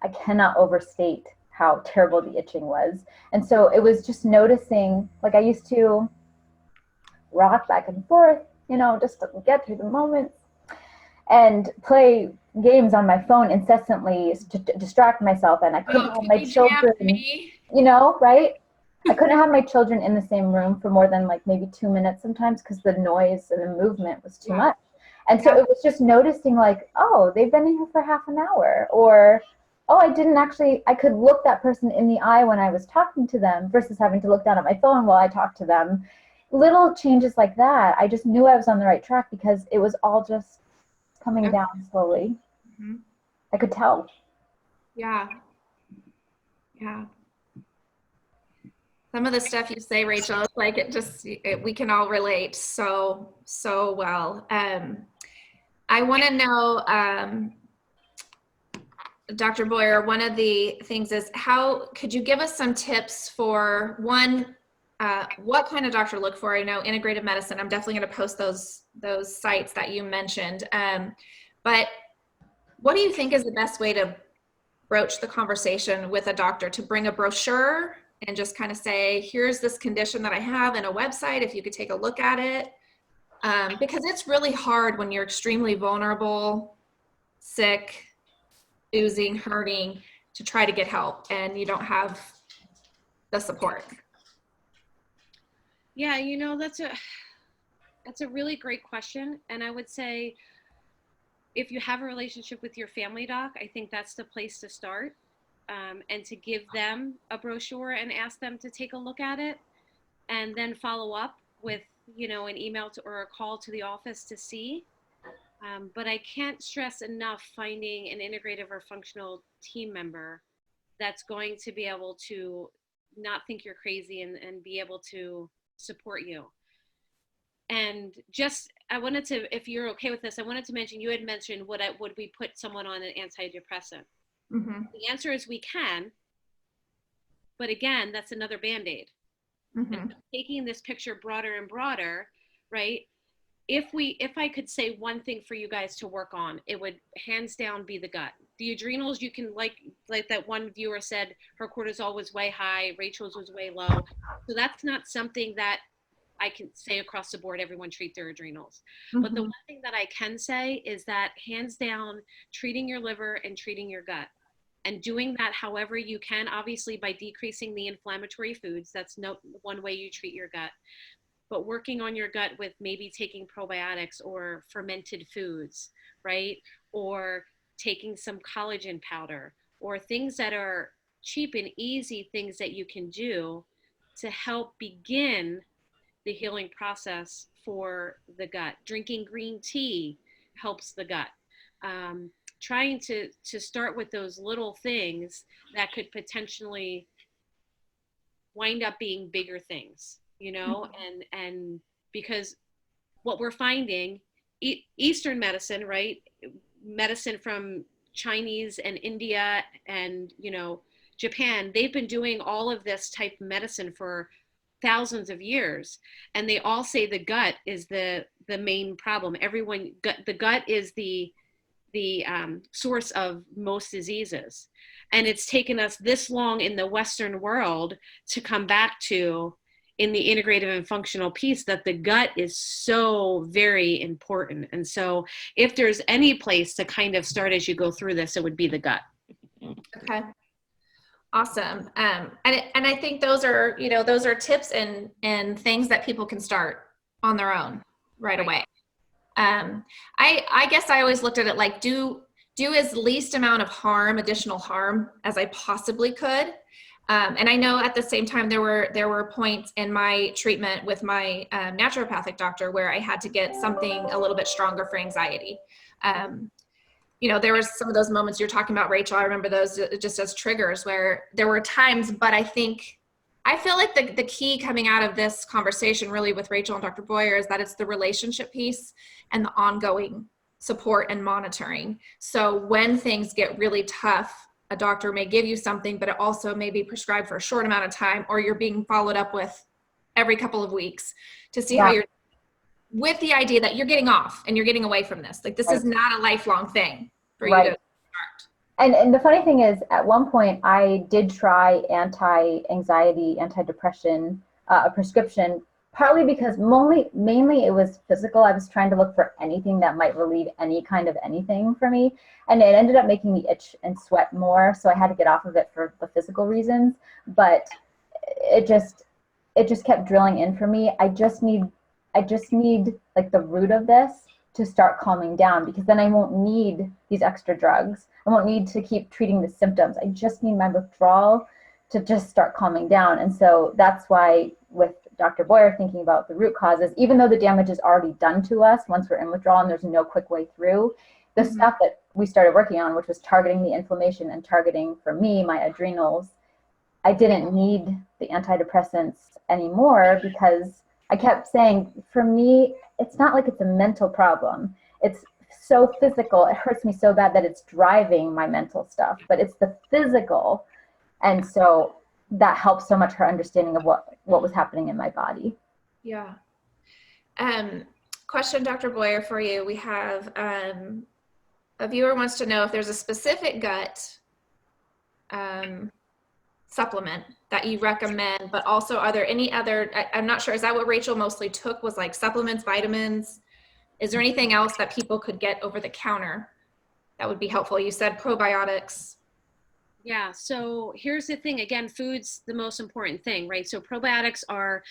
I cannot overstate how terrible the itching was. And so it was just noticing, like, I used to rock back and forth, just to get through the moments and play games on my phone incessantly to distract myself. And I couldn't have my children, right? I couldn't have my children in the same room for more than like maybe 2 minutes sometimes because the noise and the movement was too much. And so it was just noticing like, oh, they've been in here for half an hour, or, oh, I could look that person in the eye when I was talking to them versus having to look down at my phone while I talked to them. Little changes like that, I just knew I was on the right track because it was all just coming down slowly. Mm-hmm. I could tell. Yeah. Some of the stuff you say, Rachel, it's like we can all relate so well. I want to know, Dr. Boyer, one of the things is how could you give us some tips for one, what kind of doctor to look for? I know Integrative Medicine, I'm definitely going to post those sites that you mentioned. But what do you think is the best way to broach the conversation with a doctor, to bring a brochure and just kind of say, here's this condition that I have in a website, if you could take a look at it? Because it's really hard when you're extremely vulnerable, sick, oozing, hurting, to try to get help and you don't have the support. Yeah, that's a really great question. And I would say, if you have a relationship with your family doc, I think that's the place to start. And to give them a brochure and ask them to take a look at it, and then follow up with, an email or a call to the office to see. But I can't stress enough finding an integrative or functional team member that's going to be able to not think you're crazy and be able to support you. And I wanted to, if you're okay with this, I wanted to mention, you had mentioned would we put someone on an antidepressant? Mm-hmm. The answer is we can, but again, that's another Band-Aid. Mm-hmm. And taking this picture broader and broader, right? If I could say one thing for you guys to work on, it would hands down be the gut. The adrenals, you can like that one viewer said, her cortisol was way high, Rachel's was way low. So that's not something that I can say across the board, everyone treat their adrenals. Mm-hmm. But the one thing that I can say is that hands down, treating your liver and treating your gut, and doing that however you can, obviously by decreasing the inflammatory foods, that's one way you treat your gut, but working on your gut with maybe taking probiotics or fermented foods, right? Or taking some collagen powder, or things that are cheap and easy things that you can do to help begin the healing process for the gut. Drinking green tea helps the gut. Trying to start with those little things that could potentially wind up being bigger things, and because what we're finding, Eastern medicine, right? Medicine from Chinese and India and, Japan, they've been doing all of this type of medicine for thousands of years, and they all say the gut is the main problem. The gut is the source of most diseases, and it's taken us this long in the Western world to come back to, in the integrative and functional piece, that the gut is so very important. And so if there's any place to kind of start as you go through this, it would be the gut. Okay. Awesome. And I think those are tips and things that people can start on their own right away. I guess I always looked at it like do as least amount of additional harm as I possibly could. And I know at the same time there were points in my treatment with my naturopathic doctor where I had to get something a little bit stronger for anxiety. There was some of those moments you're talking about, Rachel. I remember those just as triggers where there were times, but I feel like the key coming out of this conversation really with Rachel and Dr. Boyer is that it's the relationship piece and the ongoing support and monitoring. So when things get really tough, a doctor may give you something, but it also may be prescribed for a short amount of time, or you're being followed up with every couple of weeks to see how you're. with the idea that you're getting off and you're getting away from this. Like this is not a lifelong thing for you to start. And the funny thing is, at one point, I did try anti-anxiety, antidepressant, a prescription, partly because mainly it was physical. I was trying to look for anything that might relieve any kind of anything for me. And it ended up making me itch and sweat more. So I had to get off of it for the physical reasons. But it just kept drilling in for me. I just need like the root of this to start calming down, because then I won't need these extra drugs. I won't need to keep treating the symptoms. I just need my withdrawal to just start calming down. And so that's why with Dr. Boyer thinking about the root causes, even though the damage is already done to us once we're in withdrawal and there's no quick way through, the stuff that we started working on, which was targeting the inflammation and targeting, for me, my adrenals, I didn't need the antidepressants anymore, because I kept saying, for me, it's not like it's a mental problem. It's so physical. It hurts me so bad that it's driving my mental stuff, but it's the physical. And so that helps so much her understanding of what was happening in my body. Yeah. Question, Dr. Boyer, for you. We have a viewer wants to know if there's a specific gut supplement that you recommend, but also are there any other, I'm not sure, is that what Rachel mostly took, was like supplements, vitamins? Is there anything else that people could get over the counter that would be helpful? You said probiotics. Yeah, so here's the thing. Again, food's the most important thing, right? So probiotics are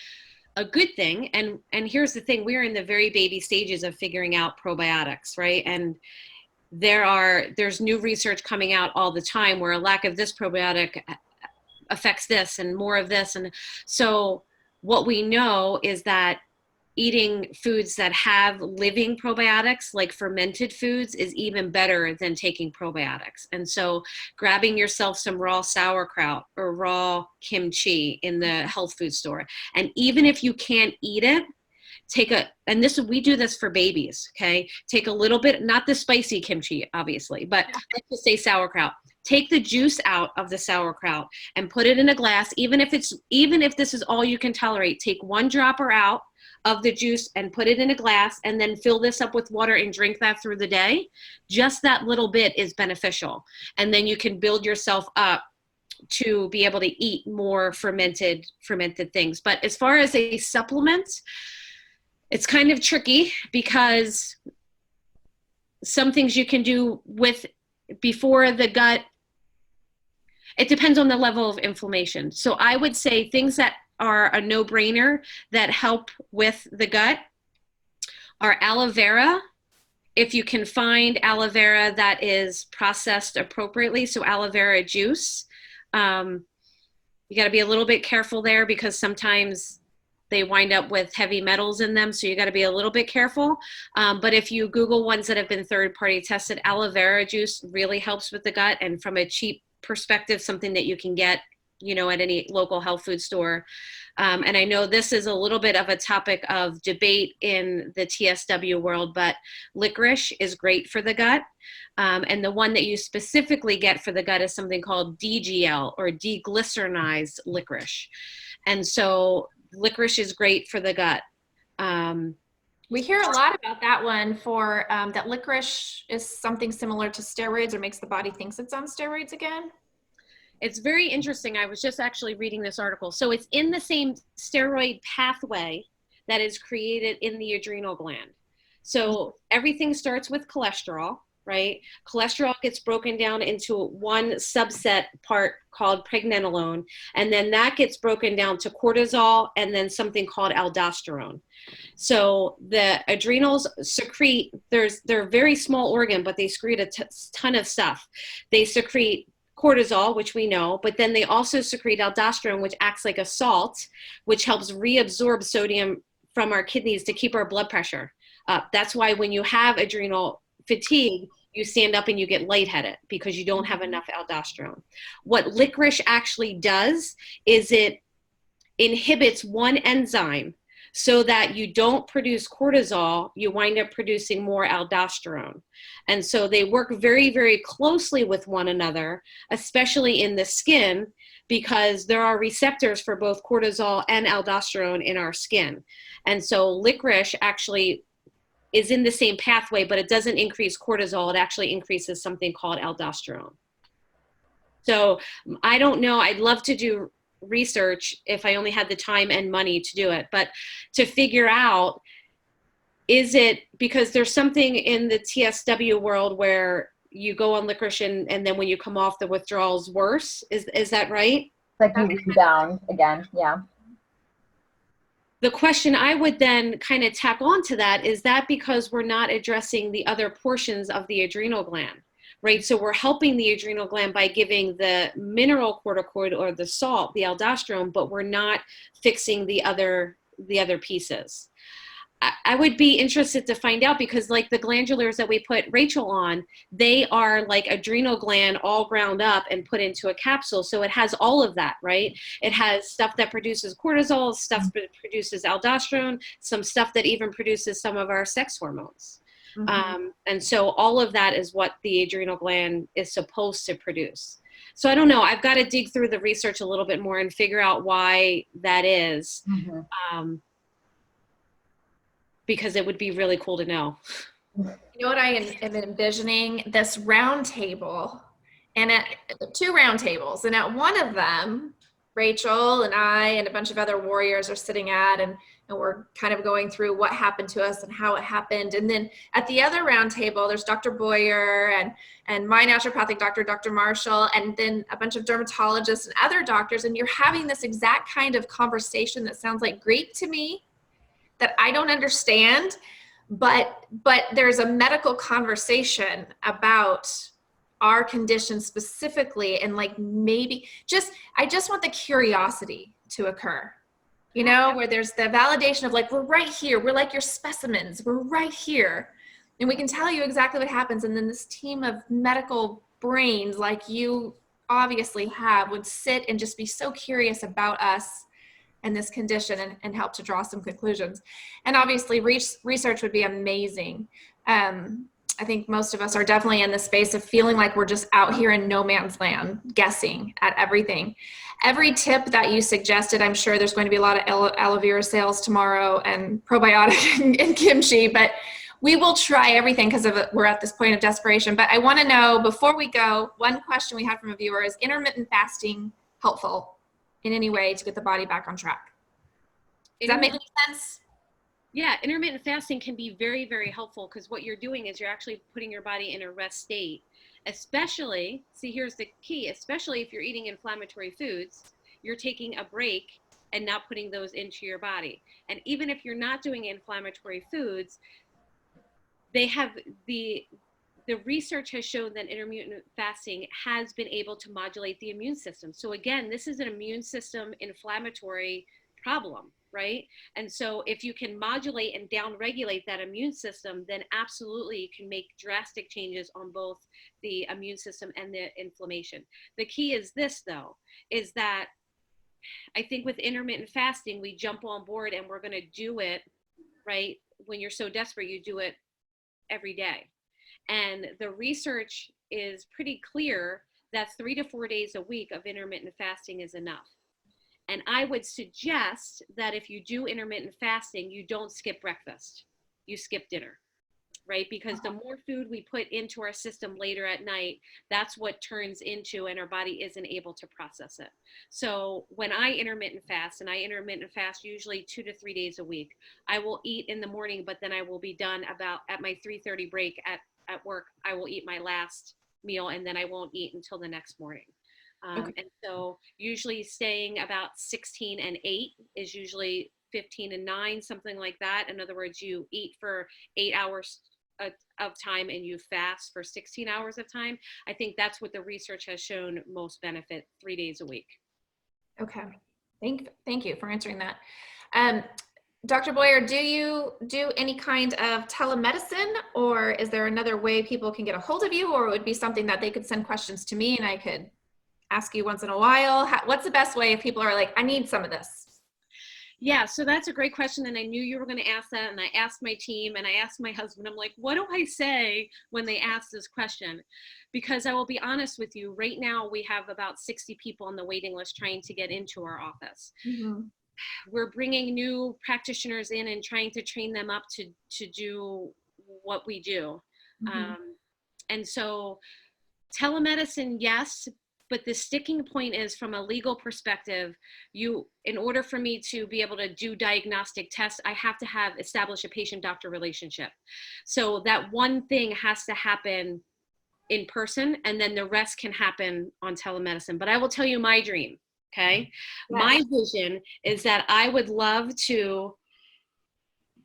a good thing. And here's the thing. We're in the very baby stages of figuring out probiotics, right? And there's new research coming out all the time where a lack of this probiotic affects this and more of this. And so what we know is that eating foods that have living probiotics, like fermented foods, is even better than taking probiotics. And so grabbing yourself some raw sauerkraut or raw kimchi in the health food store. And even if you can't eat it, we do this for babies, okay? Take a little bit, not the spicy kimchi, obviously, but let's just say sauerkraut. Take the juice out of the sauerkraut and put it in a glass. Even if this is all you can tolerate, take one dropper out of the juice and put it in a glass, and then fill this up with water and drink that through the day. Just that little bit is beneficial. And then you can build yourself up to be able to eat more fermented things. But as far as a supplement, it's kind of tricky, because some things you can do before the gut, it depends on the level of inflammation. So I would say things that are a no-brainer that help with the gut are aloe vera. If you can find aloe vera that is processed appropriately, so aloe vera juice. You got to be a little bit careful there, because sometimes they wind up with heavy metals in them, so you got to be a little bit careful. But if you Google ones that have been third-party tested, aloe vera juice really helps with the gut, and from a cheap perspective, something that you can get, at any local health food store. And I know this is a little bit of a topic of debate in the TSW world, but licorice is great for the gut. And the one that you specifically get for the gut is something called DGL, or deglycerinized licorice. And so licorice is great for the gut. We hear a lot about that one for that licorice is something similar to steroids, or makes the body thinks it's on steroids again. It's very interesting. I was just actually reading this article. So it's in the same steroid pathway that is created in the adrenal gland. So everything starts with cholesterol, right? Cholesterol gets broken down into one subset part called pregnenolone, and then that gets broken down to cortisol and then something called aldosterone. So the adrenals secrete, they're a very small organ, but they secrete a ton of stuff. They secrete cortisol, which we know, but then they also secrete aldosterone, which acts like a salt, which helps reabsorb sodium from our kidneys to keep our blood pressure up. That's why when you have adrenal fatigue, you stand up and you get lightheaded, because you don't have enough aldosterone. What licorice actually does is it inhibits one enzyme so that you don't produce cortisol, you wind up producing more aldosterone. And so they work very, very closely with one another, especially in the skin, because there are receptors for both cortisol and aldosterone in our skin. And so licorice actually is in the same pathway, but it doesn't increase cortisol. It actually increases something called aldosterone. So I don't know. I'd love to do research if I only had the time and money to do it, but to figure out, is it because there's something in the TSW world where you go on licorice and then when you come off, the withdrawal's worse? Is that right? Like you rebound again, yeah. The question I would then kind of tack on to that is that because we're not addressing the other portions of the adrenal gland, right? So we're helping the adrenal gland by giving the mineral corticoid or the salt, the aldosterone, but we're not fixing the other pieces. I would be interested to find out, because like the glandulars that we put Rachel on, they are like adrenal gland all ground up and put into a capsule. So it has all of that, right? It has stuff that produces cortisol, stuff that produces aldosterone, some stuff that even produces some of our sex hormones. Mm-hmm. And so all of that is what the adrenal gland is supposed to produce. So I don't know. I've got to dig through the research a little bit more and figure out why that is. Mm-hmm. Because it would be really cool to know. You know what I am envisioning? This round table, and at 2 round tables, and at one of them, Rachel and I and a bunch of other warriors are sitting at, and we're kind of going through what happened to us and how it happened. And then at the other round table, there's Dr. Boyer and my naturopathic doctor, Dr. Marshall, and then a bunch of dermatologists and other doctors. And you're having this exact kind of conversation that sounds like Greek to me, that I don't understand, but there's a medical conversation about our condition specifically, and like maybe I just want the curiosity to occur, you know, where there's the validation of like, we're right here, we're like your specimens, we're right here, and we can tell you exactly what happens. And then this team of medical brains like you obviously have would sit and just be so curious about us and this condition and help to draw some conclusions. And obviously research would be amazing. I think most of us are definitely in the space of feeling like we're just out here in no man's land, guessing at everything. Every tip that you suggested, I'm sure there's going to be a lot of aloe vera sales tomorrow and probiotic and kimchi, but we will try everything because we're at this point of desperation. But I want to know, before we go, one question we had from a viewer: is intermittent fasting helpful in any way to get the body back on track? Does that make any sense? Yeah, intermittent fasting can be very, very helpful, because what you're doing is you're actually putting your body in a rest state, especially, see, here's the key, especially if you're eating inflammatory foods, you're taking a break and not putting those into your body. And even if you're not doing inflammatory foods, they have the research has shown that intermittent fasting has been able to modulate the immune system. So again, this is an immune system inflammatory problem, right? And so if you can modulate and downregulate that immune system, then absolutely you can make drastic changes on both the immune system and the inflammation. The key is this, though, is that I think with intermittent fasting, we jump on board and we're going to do it, right? When you're so desperate, you do it every day. And the research is pretty clear that 3 to 4 days a week of intermittent fasting is enough. And I would suggest that if you do intermittent fasting, you don't skip breakfast, you skip dinner, right? Because the more food we put into our system later at night, that's what turns into, and our body isn't able to process it. So when I intermittent fast, and I intermittent fast usually 2 to 3 days a week, I will eat in the morning, but then I will be done about at my 3:30 break at work. I will eat my last meal, and then I won't eat until the next morning. Okay. And so usually staying about 16 and 8 is usually 15 and 9, something like that. In other words, you eat for 8 hours of time and you fast for 16 hours of time. I think that's what the research has shown most benefit, 3 days a week. Okay. Thank you for answering that. Dr. Boyer, do you do any kind of telemedicine, or is there another way people can get a hold of you, or it would be something that they could send questions to me and I could ask you once in a while? What's the best way if people are like, I need some of this? Yeah, so that's a great question, and I knew you were going to ask that, and I asked my team, and I asked my husband, I'm like, what do I say when they ask this question? Because I will be honest with you, right now we have about 60 people on the waiting list trying to get into our office. Mm-hmm. We're bringing new practitioners in and trying to train them up to do what we do. Mm-hmm. And so telemedicine, yes, but the sticking point is from a legal perspective, in order for me to be able to do diagnostic tests, I have to establish a patient-doctor relationship. So that one thing has to happen in person, and then the rest can happen on telemedicine. But I will tell you my dream, okay? Yeah. My vision is that I would love to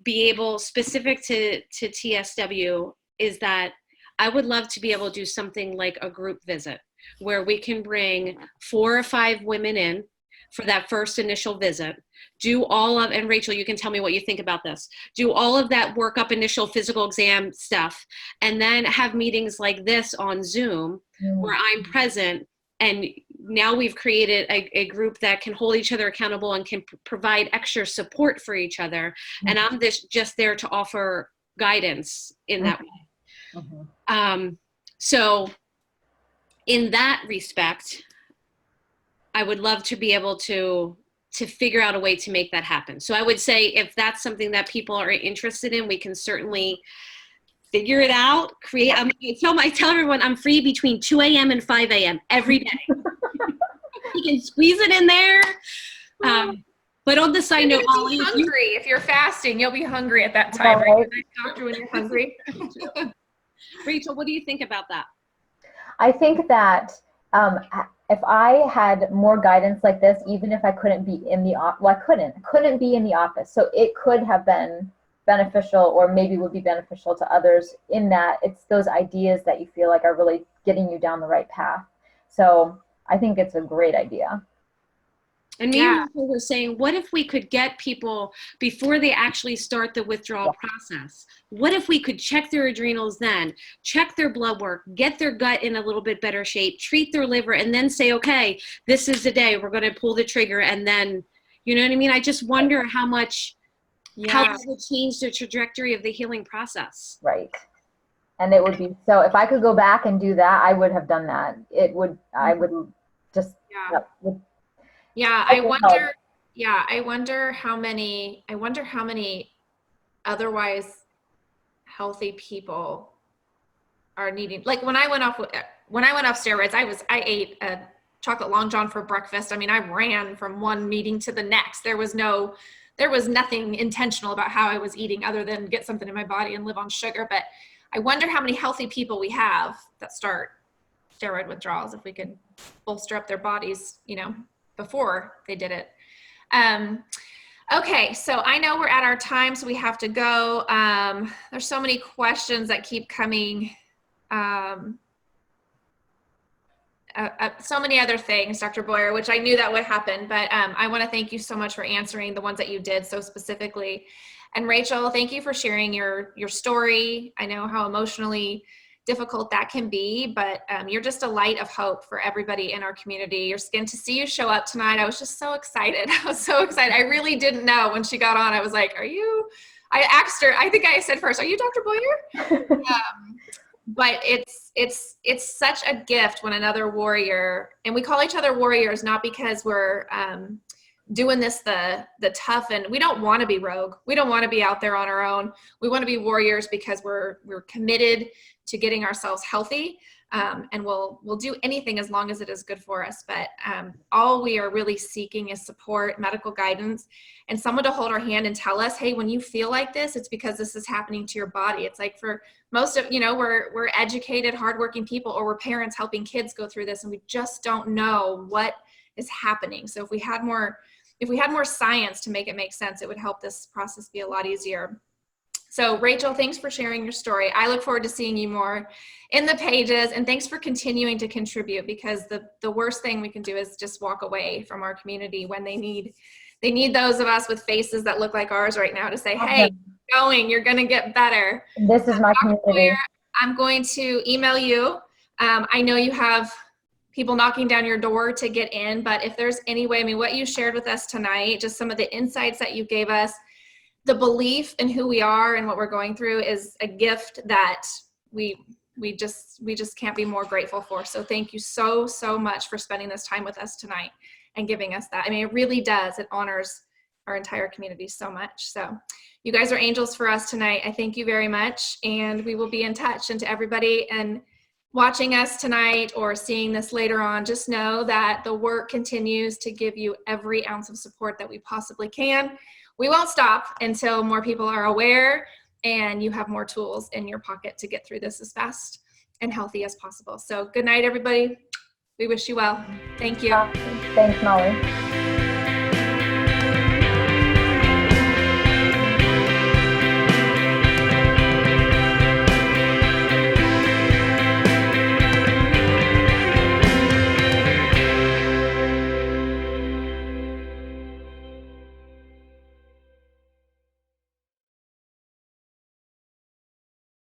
be able, specific to TSW, is that I would love to be able to do something like a group visit where we can bring 4 or 5 women in for that first initial visit, do all of, and Rachel, you can tell me what you think about this, do all of that workup, initial physical exam stuff, and then have meetings like this on Zoom where I'm present. And now we've created a group that can hold each other accountable and can provide extra support for each other. And I'm just there to offer guidance in that way. So in that respect, I would love to be able to figure out a way to make that happen. So I would say if that's something that people are interested in, we can certainly figure it out, create. I tell everyone I'm free between 2 a.m. and 5 a.m. every day. You can squeeze it in there. But on the side note, Ollie, hungry. If you're fasting, you'll be hungry at that time. Right? Doctor, when you're hungry. Rachel, what do you think about that? I think that if I had more guidance like this, even if I couldn't be in the office, well, I couldn't be in the office. So it could have been beneficial, or maybe would be beneficial to others, in that it's those ideas that you feel like are really getting you down the right path. So I think it's a great idea. And me and Rachel were saying, what if we could get people before they actually start the withdrawal process? What if we could check their adrenals then, check their blood work, get their gut in a little bit better shape, treat their liver, and then say, okay, this is the day we're going to pull the trigger. And then, you know what I mean? I just wonder how much, how that would change the trajectory of the healing process. Right. And it would be, so if I could go back and do that, I would have done that. I would just, I wonder. Yeah, I wonder how many otherwise healthy people are needing. Like when I went off steroids, I ate a chocolate Long John for breakfast. I mean, I ran from one meeting to the next. There was nothing intentional about how I was eating other than get something in my body and live on sugar. But I wonder how many healthy people we have that start steroid withdrawals, if we could bolster up their bodies, before they did it. Okay, so I know we're at our time, so we have to go. There's so many questions that keep coming. So many other things, Dr. Boyer, which I knew that would happen, but I want to thank you so much for answering the ones that you did so specifically. And Rachel, thank you for sharing your story. I know how emotionally difficult that can be, but you're just a light of hope for everybody in our community. To see you show up tonight, I was just so excited. I really didn't know when she got on. I was like, I asked her, I think I said first, are you Dr. Boyer? But it's such a gift when another warrior, and we call each other warriors, not because we're doing this the tough, and we don't want to be rogue. We don't want to be out there on our own. We want to be warriors because we're committed to getting ourselves healthy, and we'll do anything as long as it is good for us. But all we are really seeking is support, medical guidance, and someone to hold our hand and tell us, hey, when you feel like this, it's because this is happening to your body. It's like for most of, we're educated, hardworking people, or we're parents helping kids go through this, and we just don't know what is happening. So if we had more science to make it make sense, it would help this process be a lot easier. So Rachel, thanks for sharing your story. I look forward to seeing you more in the pages, and thanks for continuing to contribute, because the worst thing we can do is just walk away from our community when they need those of us with faces that look like ours right now to say, hey, you're going to get better. This is my community. I'm going to email you. I know you have people knocking down your door to get in, but if there's any way, I mean, what you shared with us tonight, just some of the insights that you gave us, the belief in who we are and what we're going through is a gift that we just can't be more grateful for. So thank you so much for spending this time with us tonight and giving us that. I mean, it really does. It honors our entire community so much. So you guys are angels for us tonight. I thank you very much, and we will be in touch. And to everybody and watching us tonight or seeing this later on, just know that the work continues to give you every ounce of support that we possibly can. We won't stop until more people are aware and you have more tools in your pocket to get through this as fast and healthy as possible. So good night, everybody. We wish you well. Thank you. Thanks, Molly.